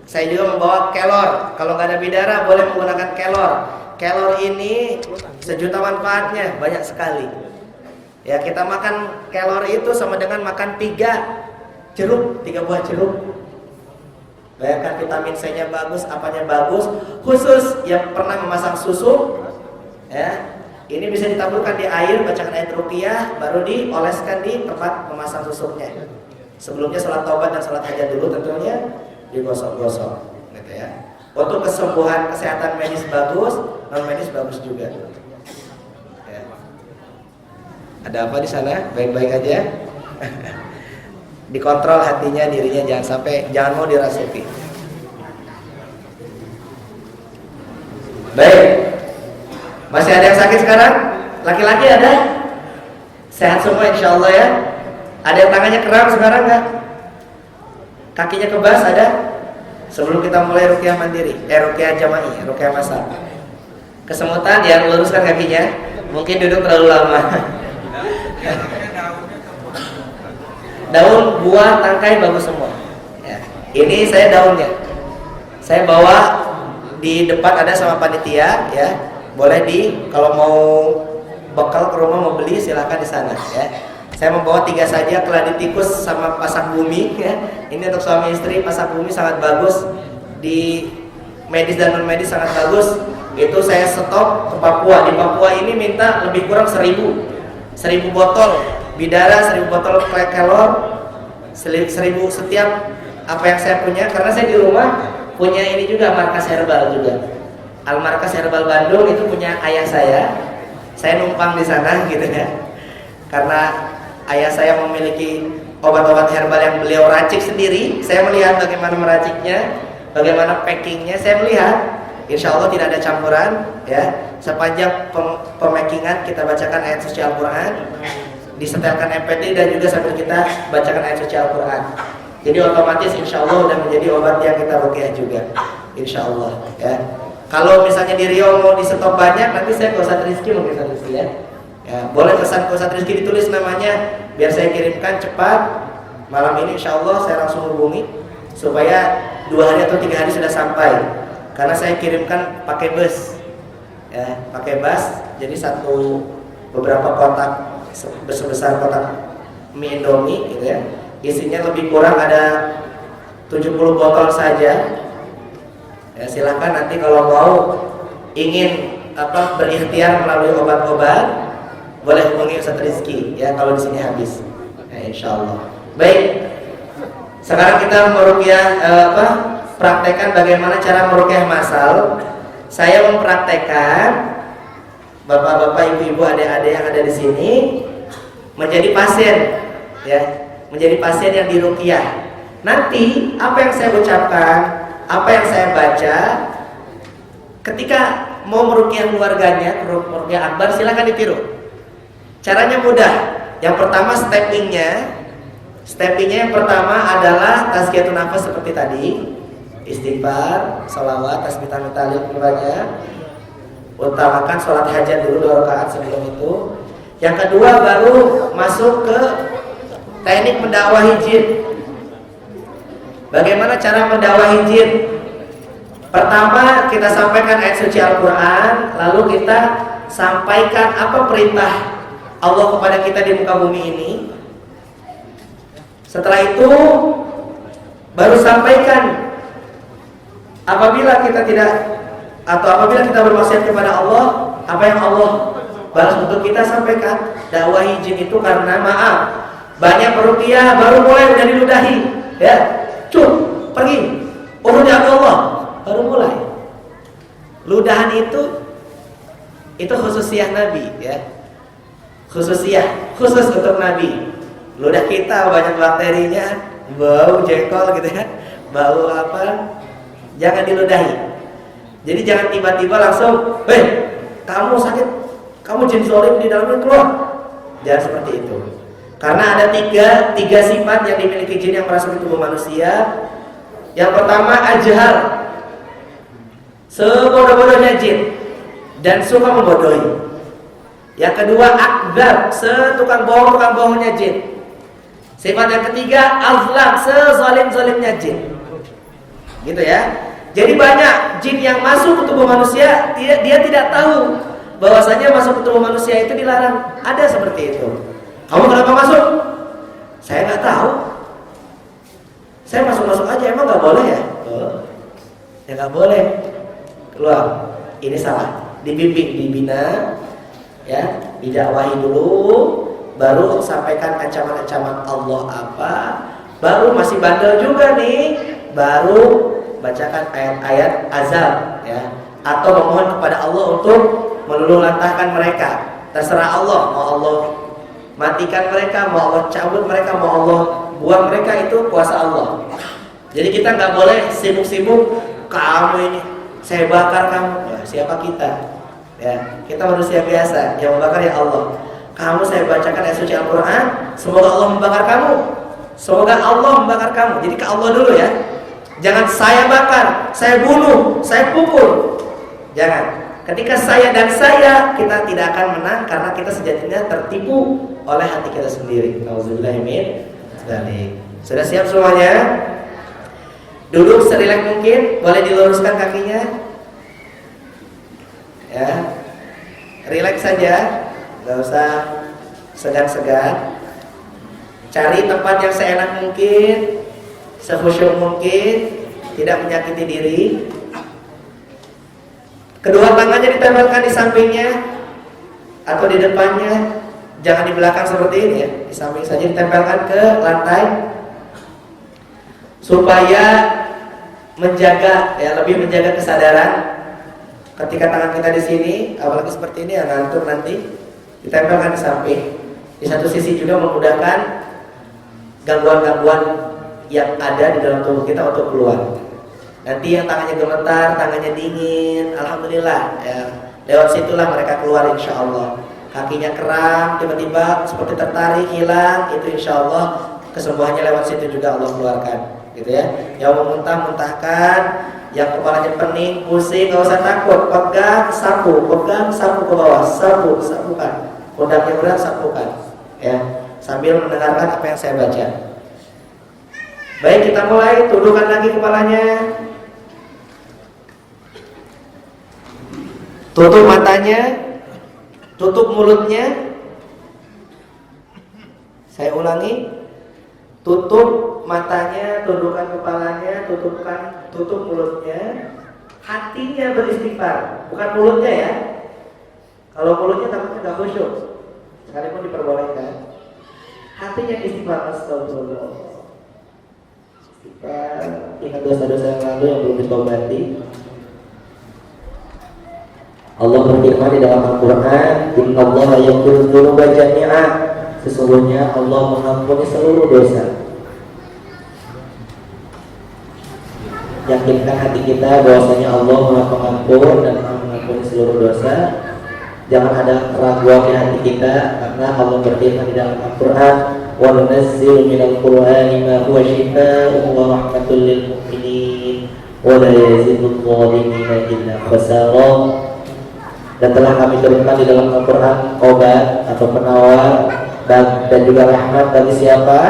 Saya juga membawa kelor. Kalau nggak ada bidara boleh menggunakan kelor. Kelor ini sejuta manfaatnya, banyak sekali. Ya, kita makan kelor itu sama dengan makan 3 buah jeruk. Bayangkan vitamin C-nya bagus, apanya bagus. Khusus yang pernah memasang susu, ya, ini bisa ditaburkan di air, bacakan ayat ruqyah, baru dioleskan di tempat memasang susuknya. Sebelumnya sholat taubat dan sholat hajat dulu tentunya digosok-gosok, gitu ya. Untuk kesembuhan kesehatan medis bagus, non medis bagus juga. Ya. Ada apa di sana? Baik-baik aja. Dikontrol hatinya, dirinya, jangan mau dirasuki. Baik. Masih ada yang sakit sekarang? Laki-laki ada? Sehat semua insya Allah ya. Ada yang tangannya kram sekarang nggak? Kakinya kebas ada? Sebelum kita mulai ruqyah mandiri, ruqyah jama'i, ruqyah masal. Kesemutan, ya luruskan kakinya. Mungkin duduk terlalu lama. Daun, buah, tangkai bagus semua. Ya. Ini saya daunnya. Saya bawa di depan ada sama panitia, ya. Boleh kalau mau bekal ke rumah mau beli silahkan di sana, ya. Saya membawa 3 saja, keladi tikus sama pasak bumi, ya. Ini untuk suami istri, pasak bumi sangat bagus. Di medis dan non medis sangat bagus. Itu saya stok ke Papua. Di Papua ini minta lebih kurang 1000 botol bidara, 1000 botol kelor, 1000 setiap apa yang saya punya. Karena saya di rumah punya ini juga, markas herbal juga. Al-Markas Herbal Bandung itu punya ayah saya numpang di sana gitu ya. karena ayah saya memiliki obat-obat herbal yang beliau racik sendiri. Saya melihat bagaimana meraciknya, bagaimana packingnya. Saya melihat, insya Allah tidak ada campuran, ya. Sepanjang pemakingan kita bacakan ayat suci Al-Quran, disetelkan MP3 dan juga sambil kita bacakan ayat suci Al-Quran. Jadi otomatis insya Allah sudah menjadi obat yang kita ruqyah juga, insya Allah, ya. Kalau misalnya di Riau mau disetok banyak, nanti saya ke Ustadz Rizky mungkin Ustadz Rizky, ya. Ya, boleh pesan ke Ustadz Rizky, ditulis namanya biar saya kirimkan cepat. Malam ini insya Allah saya langsung hubungi supaya 2 hari atau 3 hari sudah sampai. Karena saya kirimkan pakai bus, ya, pakai bus. Jadi beberapa kotak sebesar kotak mie Indomie, gitu ya. Isinya lebih kurang ada 70 botol saja. Ya, silakan nanti kalau mau ingin berikhtiar melalui obat-obat, boleh hubungi Ustadz Rizky, ya, kalau di sini habis, ya, insya Allah. Baik, sekarang kita meruqyah praktekkan bagaimana cara meruqyah masal. Saya mempraktekkan, bapak-bapak, ibu-ibu, adik-adik yang ada di sini menjadi pasien, ya, menjadi pasien yang diruqyah. Nanti apa yang saya ucapkan, apa yang saya baca, ketika mau meruqyah keluarganya, meruqyah akbar, silakan ditiru. Caranya mudah. Yang pertama steppingnya yang pertama adalah tazkiyatun nafas seperti tadi, istighfar, sholawat, tasbih, tahmid, tahlil banyak. Utamakan sholat hajat dulu 2 rakaat sebelum itu. Yang kedua baru masuk ke teknik mendakwahi jin. Bagaimana cara mendakwahi jin? Pertama kita sampaikan ayat suci Al-Quran, lalu kita sampaikan apa perintah Allah kepada kita di muka bumi ini. Setelah itu baru sampaikan apabila kita bermaksiat kepada Allah, apa yang Allah balas untuk kita sampaikan. Dakwahi jin itu karena maaf, banyak peruqyah baru mulai udah diludahi, ya. Pergi urutnya Allah, baru mulai. Ludahan itu khususiyah Nabi, ya. Khusus untuk Nabi. Ludah kita banyak bakterinya, bau jengkol gitu ya, bau apa, jangan diludahi. Jadi jangan tiba-tiba langsung, kamu sakit, kamu jin zolim di dalamnya, keluar. Jangan seperti itu. Karena ada tiga sifat yang dimiliki jin yang merasuki tubuh manusia. Yang pertama ajhar, sebodoh-bodohnya jin dan suka membodohi. Yang kedua akdzab, setukang bohongnya jin. Sifat yang ketiga azlam, sezalim-zalimnya jin. Gitu ya. Jadi banyak jin yang masuk ke tubuh manusia, dia tidak tahu bahwasanya masuk ke tubuh manusia itu dilarang. Ada seperti itu. Kamu kenapa masuk? Saya nggak tahu. Saya masuk aja, emang nggak boleh ya? Ya nggak boleh. Keluar. Ini salah. Dibimbing, dibina, ya, didakwahi dulu, baru sampaikan ancaman-ancaman Allah apa. Baru masih bandel juga nih, baru bacakan ayat-ayat azab, ya, atau memohon kepada Allah untuk meluluhlantahkan mereka. Terserah Allah, mau Allah matikan mereka, mau Allah cabut mereka, mau Allah buang mereka, itu kuasa Allah. Jadi kita nggak boleh sibuk-sibuk, kamu ini saya bakar kamu. Ya, siapa kita? Ya, kita manusia biasa, yang membakar ya Allah. Kamu saya bacakan ayat suci Al-Quran, semoga Allah membakar kamu. Semoga Allah membakar kamu. Jadi ke Allah dulu ya. Jangan saya bakar, saya bunuh, saya pukul. Jangan. Ketika saya dan saya, kita tidak akan menang karena kita sejatinya tertipu oleh hati kita sendiri. Auzubillahi min dzalik. Sudah siap semuanya? Duduk serileks mungkin, boleh diluruskan kakinya. Ya. Rileks saja, nggak usah segan-segan. Cari tempat yang seenak mungkin, sekhusyuk mungkin, tidak menyakiti diri. Kedua tangannya ditempelkan di sampingnya atau di depannya, jangan di belakang seperti ini ya, di samping saja ditempelkan ke lantai supaya menjaga, ya, lebih menjaga kesadaran. Ketika tangan kita di sini, apalagi seperti ini ya, ngantuk nanti, ditempelkan di samping. Di satu sisi juga memudahkan gangguan-gangguan yang ada di dalam tubuh kita untuk keluar. Nanti yang tangannya gemetar, tangannya dingin, alhamdulillah ya, lewat situlah mereka keluar insya Allah. Kakinya kram, tiba-tiba seperti tertarik, hilang, itu insya Allah kesembuhannya lewat situ juga Allah keluarkan, gitu ya. Yang mau muntah-muntahkan, yang kepalanya pening, pusing, nggak usah takut, pegang sapu ke bawah, sapukan, pundaknya berat, sapukan, ya, sambil mendengarkan apa yang saya baca. Baik, kita mulai, tundukkan lagi kepalanya. Tutup matanya, tutup mulutnya. Saya ulangi, tutup matanya, tundukkan kepalanya, tutup mulutnya. Hatinya beristighfar, bukan mulutnya ya. Kalau mulutnya takutnya nggak khusyuk, sekalipun diperbolehkan. Hatinya istighfar, astagfirullah. Istighfar, ingat dosa-dosa yang lalu yang belum ditobati. Allah berfirman di dalam Al-Quran, Innallaha yaghfiru dzunuba jami'a. Sesungguhnya Allah mengampuni seluruh dosa. Yakinkan hati kita bahwasanya Allah Maha Pengampun dan Maha mengampuni seluruh dosa. Jangan ada keraguan di hati kita, karena Allah berfirman di dalam Al-Quran, wa nunazzilu minal Qur'ani ma huwa shifaa'un wa rahmatul lil mu'minin wa la yazidul zalimina illa khasara. Dan telah kami turunkan di dalam Al-Quran obat atau penawar dan juga rahmat bagi siapa?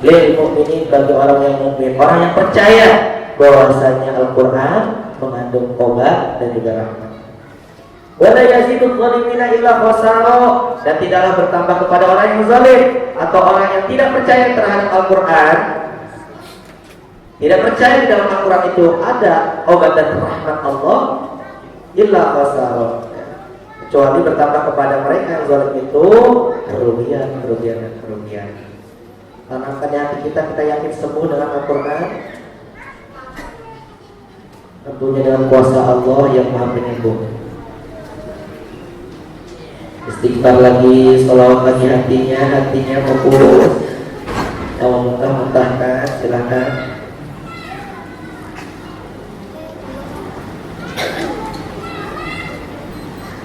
Lil mu'minin, bagi orang yang mukmin, orang yang percaya bahwasanya Al-Quran mengandung obat dan juga rahmat. Wala yazidul zalimina illa khasara, dan tidaklah bertambah kepada orang yang zalim atau orang yang tidak percaya terhadap Al-Quran, tidak percaya di dalam Al-Quran itu ada obat dan rahmat Allah, illa khasara, kecuali bertambah kepada mereka yang zalim itu kerugian. Tanamkan di hati kita yakin sembuh dengan Al-Quran, tentunya dengan kuasa Allah yang Maha Penyembuh. Istighfar lagi, sholawat lagi, hatinya fokus. Kalau muntah-muntahkan silakan.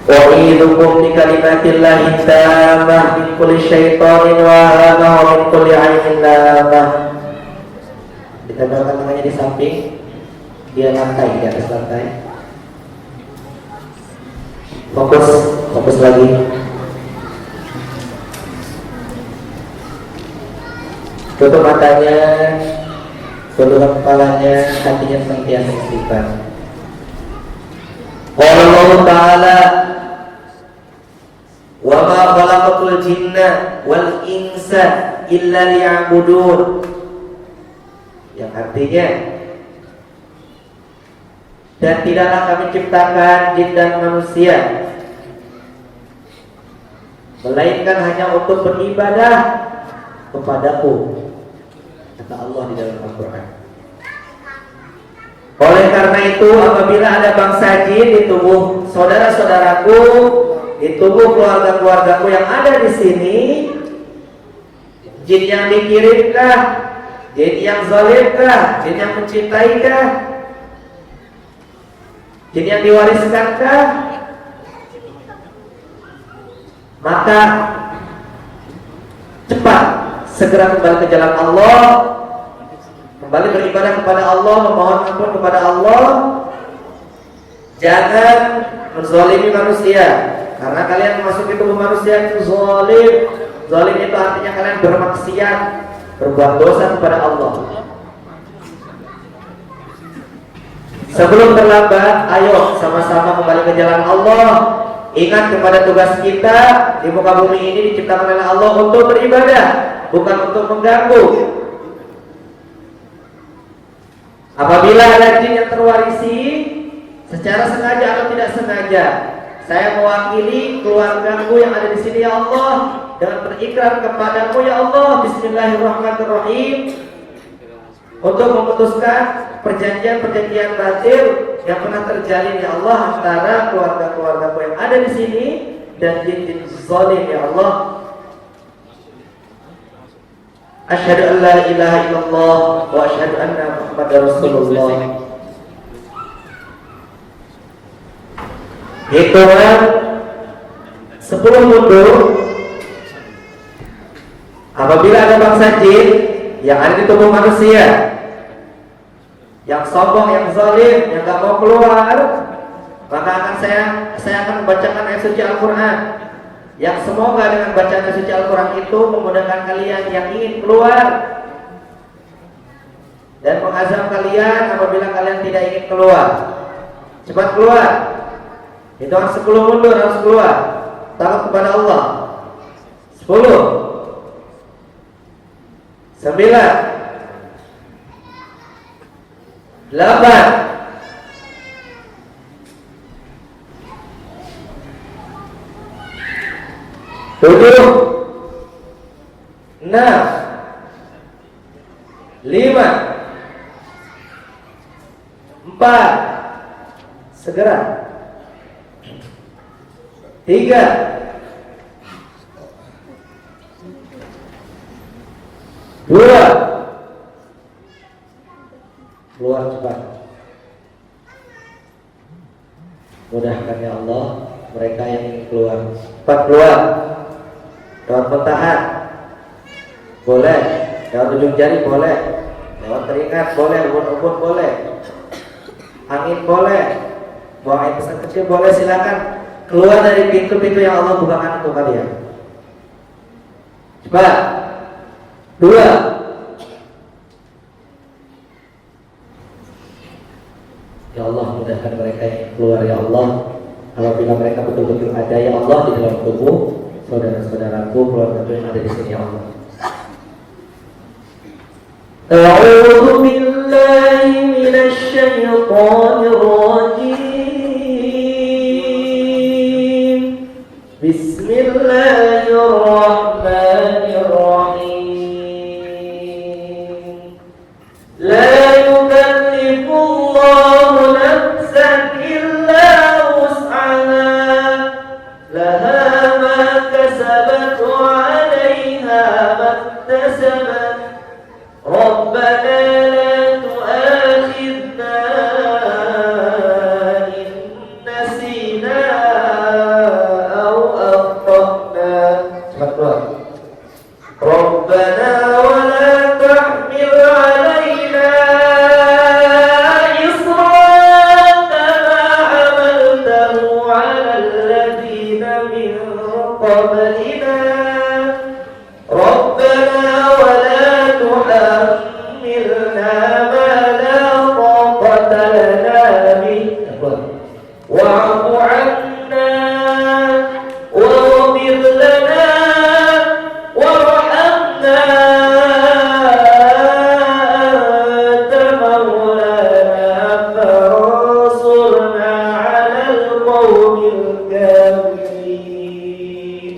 Wa'idhukum bi kalimatillahi tammah min kulli syaitanin wa hamah wa min kulli ainin lamah. Ditempelkan tangannya di samping, di atas lantai. Fokus lagi. Tutup matanya, tundukkan kepalanya, hatinya senantiasa istighfar. Qala Allah Ta'ala, wa ma khalaqatul jinna wal insa illa liya'budun. Yang artinya, dan tidaklah kami ciptakan jin dan manusia melainkan hanya untuk beribadah kepadaku, kata Allah di dalam Al-Quran. Oleh karena itu, apabila ada bangsa jin di tubuh saudara-saudaraku, di tubuh keluarga-keluargaku yang ada di sini, jin yang dikirimkah, jin yang zalimkah, jin yang mencintainkah, jin yang diwariskankah, maka cepat segera kembali ke jalan Allah, kembali beribadah kepada Allah, memohon ampun kepada Allah. Jangan menzalimi manusia, karena kalian memasuki tubuh manusia itu zalim. Zalim itu artinya kalian bermaksiat, berbuat dosa kepada Allah. Sebelum terlambat, ayo sama-sama kembali ke jalan Allah. Ingat kepada tugas kita di muka bumi ini diciptakan oleh Allah untuk beribadah, bukan untuk mengganggu. Apabila ada jin yang terwarisi secara sengaja atau tidak sengaja, saya mewakili keluargaku yang ada di sini ya Allah, dengan berikrar kepadamu ya Allah, Bismillahirrahmanirrahim, untuk memutuskan perjanjian-perjanjian batil yang pernah terjalin ya Allah antara keluarga-keluargaku yang ada di sini dan jin-jin zalim ya Allah. Asyhadu an la ilaha illallah wa asyhadu anna Muhammadar Rasulullah. Hitungan 10 mundur. Apabila ada bangsa jin yang ada di tubuh manusia yang sombong, yang zalim, yang gak mau keluar, maka saya akan membacakan ayat suci Al-Quran yang semoga dengan bacaan ayat suci Al-Quran itu memudahkan kalian yang ingin keluar dan mengazam kalian apabila kalian tidak ingin keluar. Cepat keluar. Itu harus 10 mundur, harus keluar. Takut kepada Allah. 10 9 8 7 6 5 4 3 2 1 segera 3 keluar cepat. Mudahkan ya Allah mereka yang ingin keluar. Cepat keluar. Lewat pentahan boleh, lewat ujung jari boleh, lewat teringat boleh, ubun-ubun boleh, angin boleh, buang air besar kecil boleh. Silakan keluar dari pintu-pintu yang Allah bukakan untuk kalian. Cepat. 2 Ya Allah mudahkan mereka yang keluar ya Allah. Apabila mereka betul-betul ada ya Allah di dalam tubuh saudara-saudaraku, keluarga yang ada di sini ya Allah. A'udzu billahi minasy syaithanir rajim. Bismillahirrahmanirrahim. La yukallifullahu nafsan illa wus'aha laha ma kasabat wa 'alayha ma iktasabat. Rabbana la tu'akhidna in nasina aw akhtana. Cepat keluar. Rabbana wa la tahmil 'alaina isran kama hamaltahu 'ala alladhina min qablina. Rabbana wa la tuhammilna ma la taqata lana bih wa'fu 'anna waghfir lana warhamna anta maulana fansurna 'alal qawmil kafirin.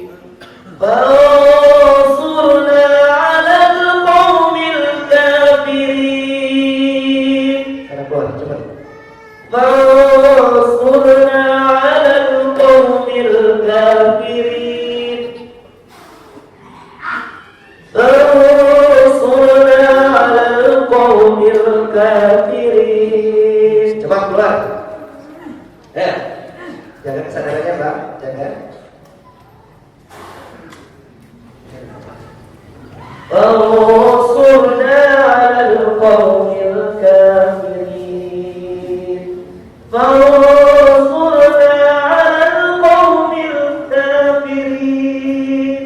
Fansurna 'alal qawmil kafirin. Karena keluar cepat. Fansurna 'alal qawmil kafirin. Fansurna 'alal qawmil kafirin. Cepat keluar. Jaga kesadarannya, Mbak. Jaga. Fansurna 'alal qawmil kafirin. Fansurna 'alal qawmil kafirin.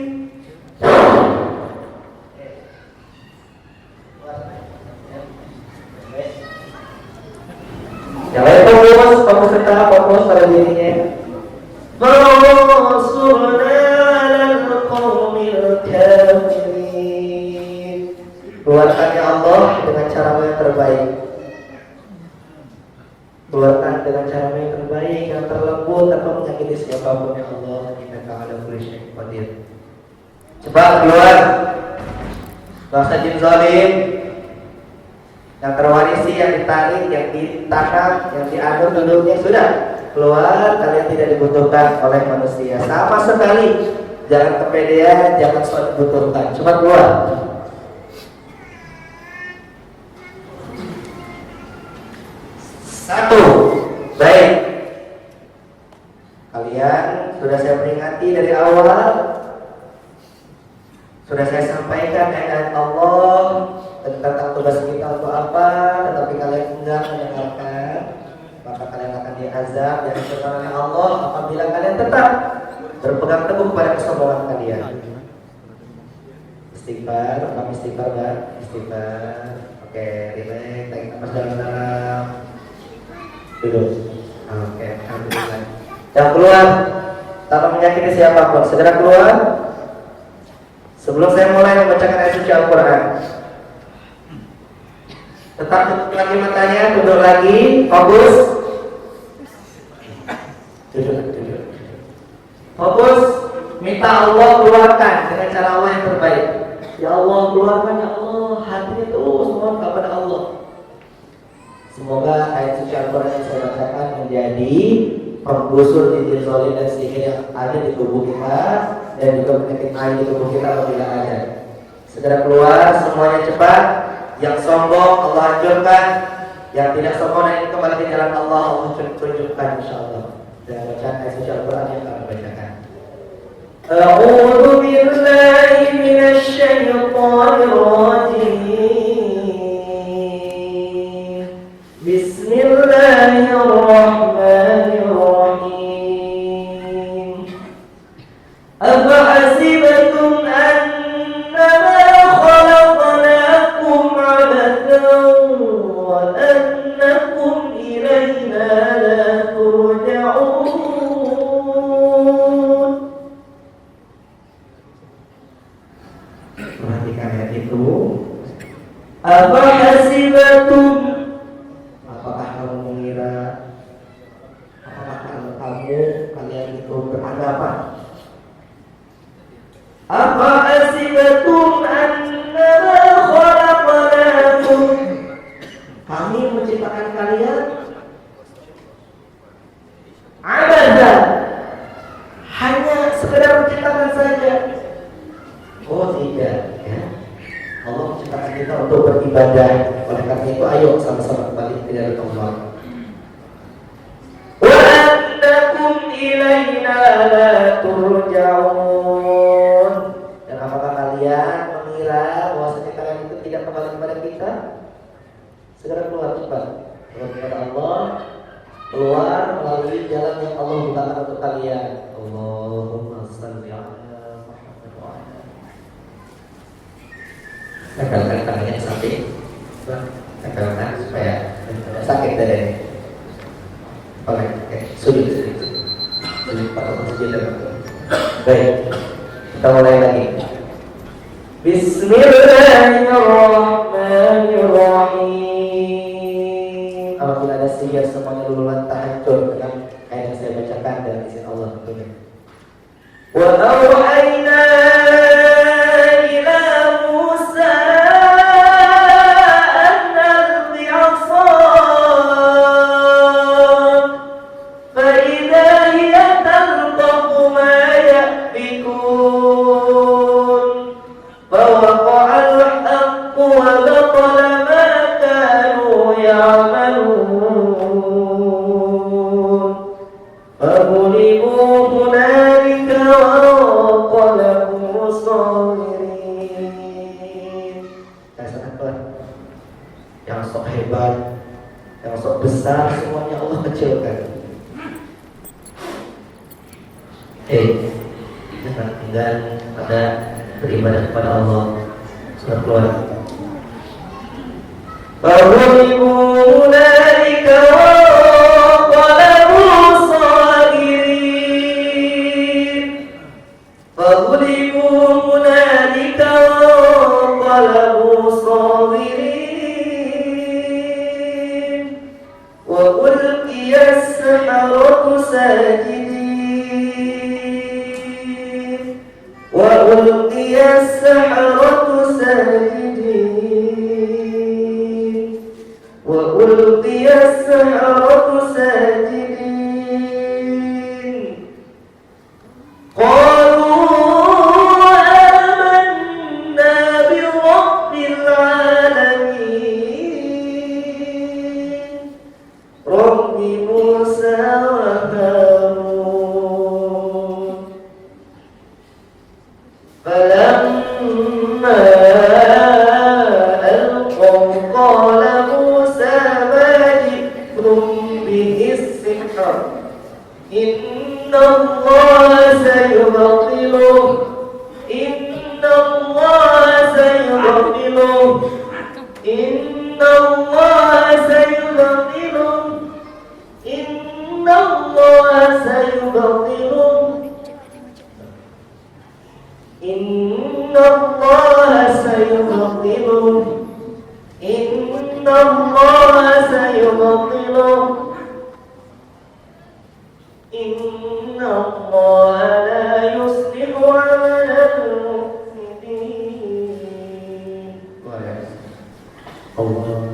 Jangan fokus serta fokus pada dirinya. Fansurna 'alal qawmil kafirin. Keluarkan ya Allah dengan cara yang terbaik. Keluarkan dengan cara yang terbaik, yang terlembut, tanpa menyakiti siapapun ya Allah. Innaka 'ala kulli syai'in qadir. Cepat keluar. Bangsa jin zalim yang terwarisi, yang ditarik, yang ditangkap, yang diatur duduknya sudah keluar. Kalian tidak dibutuhkan oleh manusia sama sekali. Jangan kepedean, jangan sok dibutuhkan. Cepat keluar. Satu. Baik. Kalian sudah saya peringati dari awal. Sudah saya sampaikan ayat Allah tentang tugas kita untuk apa, tetapi kalian enggak mendengarkan, maka kalian akan diazab dan dicegah oleh Allah apabila kalian tetap berpegang teguh pada kesombongan kalian. Istighfar, kami istighfar kan? Istighfar. Oke, relax, tarik nafas dalam-dalam. Duduk. Oke, alhamdulillah. Jangan keluar, tanpa menyakiti siapapun. Segera keluar. Sebelum saya mulai membacakan ayat suci Al-Quran, tetap tutup lagi matanya, duduk lagi, fokus. Duduk. Fokus, minta Allah keluarkan dengan cara Allah yang terbaik. Ya Allah, keluarkan ya Allah, hatinya terus mohon kepada Allah. Semoga ayat suci Al-Quran yang saya bacakan menjadi penggusur titik zalim dan sihir yang ada di tubuh kita dan juga penyakit lain di tubuh kita apabila ada. Segera keluar, semuanya cepat. Yang sombong Allah hancurkan, yang tidak sombong dan kembali ke jalan Allah tunjukkan insyaallah. Dan bacaan ayat suci Al-Quran yang kami bacakan. A'udzu billahi minasy syaithanir rajim. Bismillahirrahmanirrahim. Afahasibatum annama khalaqnakum 'abathan wa annakum ilaina la turja'un. Perhatikan ayat itu. Afahasibatum, apakah kamu mengira, apakah kalian itu beranggapan? Afahasibatum annama khalaqnakum, kami menciptakan kalian abatha, hanya sekedar menciptakan saja. Oh tidak, ya. Allah menciptakan kita untuk beribadah. Oleh karena itu ayo sama-sama kembali ke jalan Allah. Wa annakum ilaina la turja'un. Dan apakah kalian mengira bahwasanya kalian itu tidak kembali kepada kita? Segera keluar cepat. Keluar kepada Allah. Keluar melalui jalan yang Allah bukakan untuk kalian. Allahumma shalli ala Muhammad wa ala. Tempelkan tangannya di samping. Tempelkan supaya sakit dari. Oke, sujud. Baik, kita mulai lagi. Bismillahirrahmanirrahim. Apabila ada sihir semuanya lululan hancur dengan ayat yang saya bacakan dan izin Allah tentunya. Wa auhayna ila Musa an alqi 'asaq fa idza hiya talqafu ma yafikun fa waqa'a al-haqqu wa batala ma kanu ya'malun fa ghulibu hunalika wa qalabu sawirin. Yang sok hebat, yang sok besar, semuanya Allah kecilkan. Jangan tinggal pada beribadah kepada Allah. Sudah keluar. Faghlibu hunalika wa qalabu sawirin. Faghlibu hunalika wa qalabu sawirin. Wa ulqiya as-saharatu sajidin. Wa ulqiya as-saharatu sajidin. Wa ulqiya as-saharatu sajidin. Qalu amanna bi rabbil alamin. Allah sayubtiluh. Inna Allah la yuslihu 'amal mufsidin. Allah.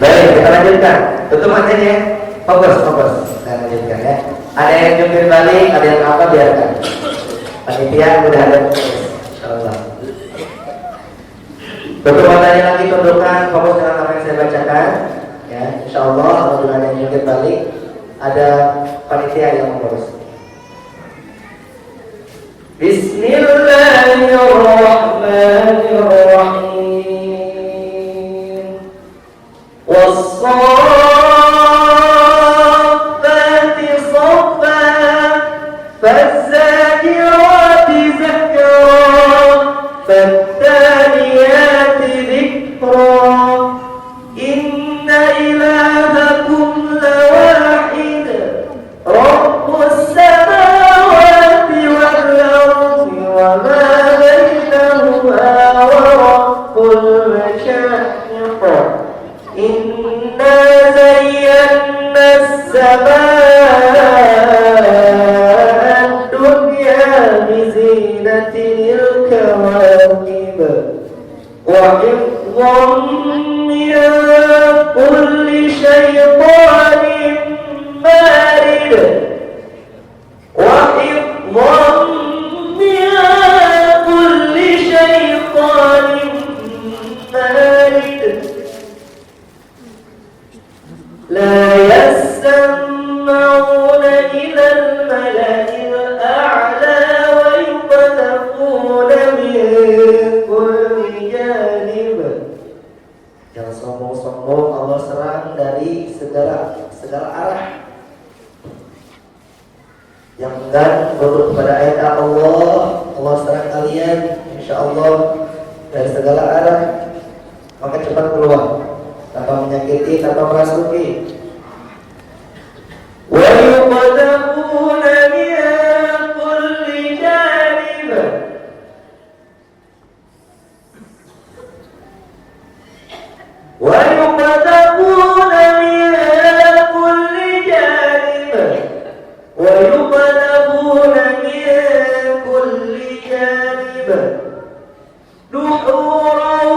Baik, kita lanjutkan. Tutup matanya ya. Fokus. Kita lanjutkan ya. Ada yang jungkir balik, ada yang apa, biarkan. Panitia udah ada. Insyaallah. Tutup matanya lagi, tundukkan, fokus dengan apa yang saya bacakan. Ya, insyaallah apabila ada yang jungkir balik, ada panitia yang mengurus. Bismillahirrahmanirrahim. Was-saffati saffa, faz-zakirati zakra, fat-taliyati dhikra. Inna ilahakum lawahid, Rabbus samawati wal ardi wa ma bainahuma wa rabbul masyariq. Inna zayyana as-samaa ad-dunya bizinatil kawakib wa hifdhan min kulli syaitanin marid wa hifdhan min kulli syaitanin marid. لا يسمعون إلى الملأ الأعلى ويقذفون من كل جانب. Jangan sombong-sombong, Allah serang dari segala arah. Yang enggan tunduk kepada ayat Allah, Allah serang kalian, insyaallah dari segala arah. Maka cepat keluar, tanpa menyakiti, tanpa merasuki. Wa yuqadabuna min kulli janib. Wa yuqadabuna min kulli janib. Wa yuqadabuna min kulli janib. Duhuran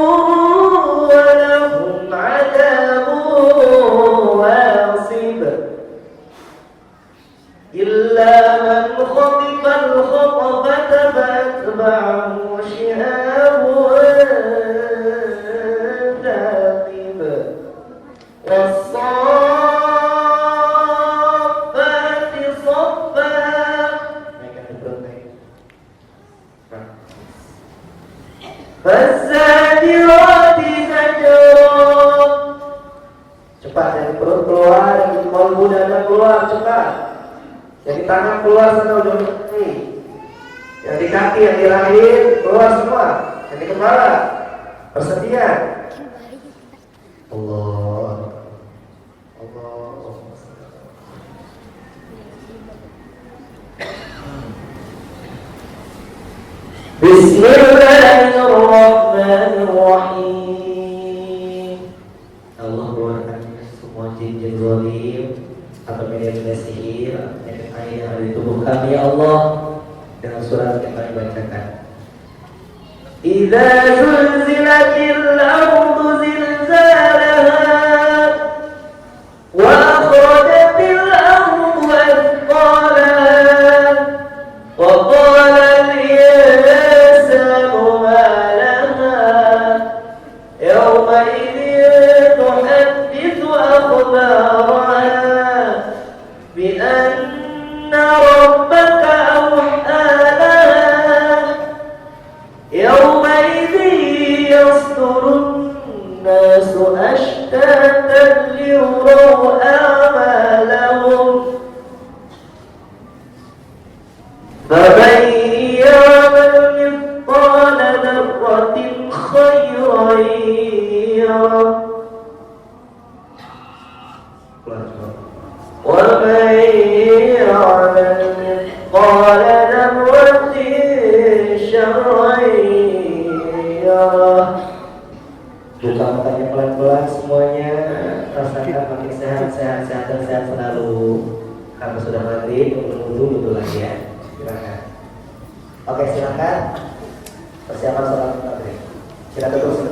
wa lahum adabun wasib. Illa man khatifal khatfata fatba'ahu shihabun thaqib. Was-saffati saffa. Faz-zakirati zakra. Cepat, dari perut keluar, dari kolbu dada keluar, cepat. Yang di tangan keluar sana ujung kaki. Yang di kaki, yang di rahim keluar semua. Yang di kepala bersedia. Allah. Bismillahirrahmanirrahim. Allah keluarkan semua jin-jin zalim atau media sihir yang ada di tubuh kami, ya Allah, dengan surat yang kami bacakan. Idza zulzilatil ardu zilzalaha wa akhrajatil ardu athqalaha wa qala al-insanu ma laha yawma idzin tuhaddithu akhbaraha بأن ربك أوحى لها يومئذ يصدر الناس أشتاتا ليروا أعمالهم فمن يعمل مثقال ذرة خيرا يره ومن يعمل مثقال ذرة شرا يره. Buka matanya pelan-pelan semuanya, rasakan makin sehat selalu. Karena sudah maghrib, wudhu lagi ya. Silakan. Oke, silakan. Persiapan sholat maghrib. Silakan terus.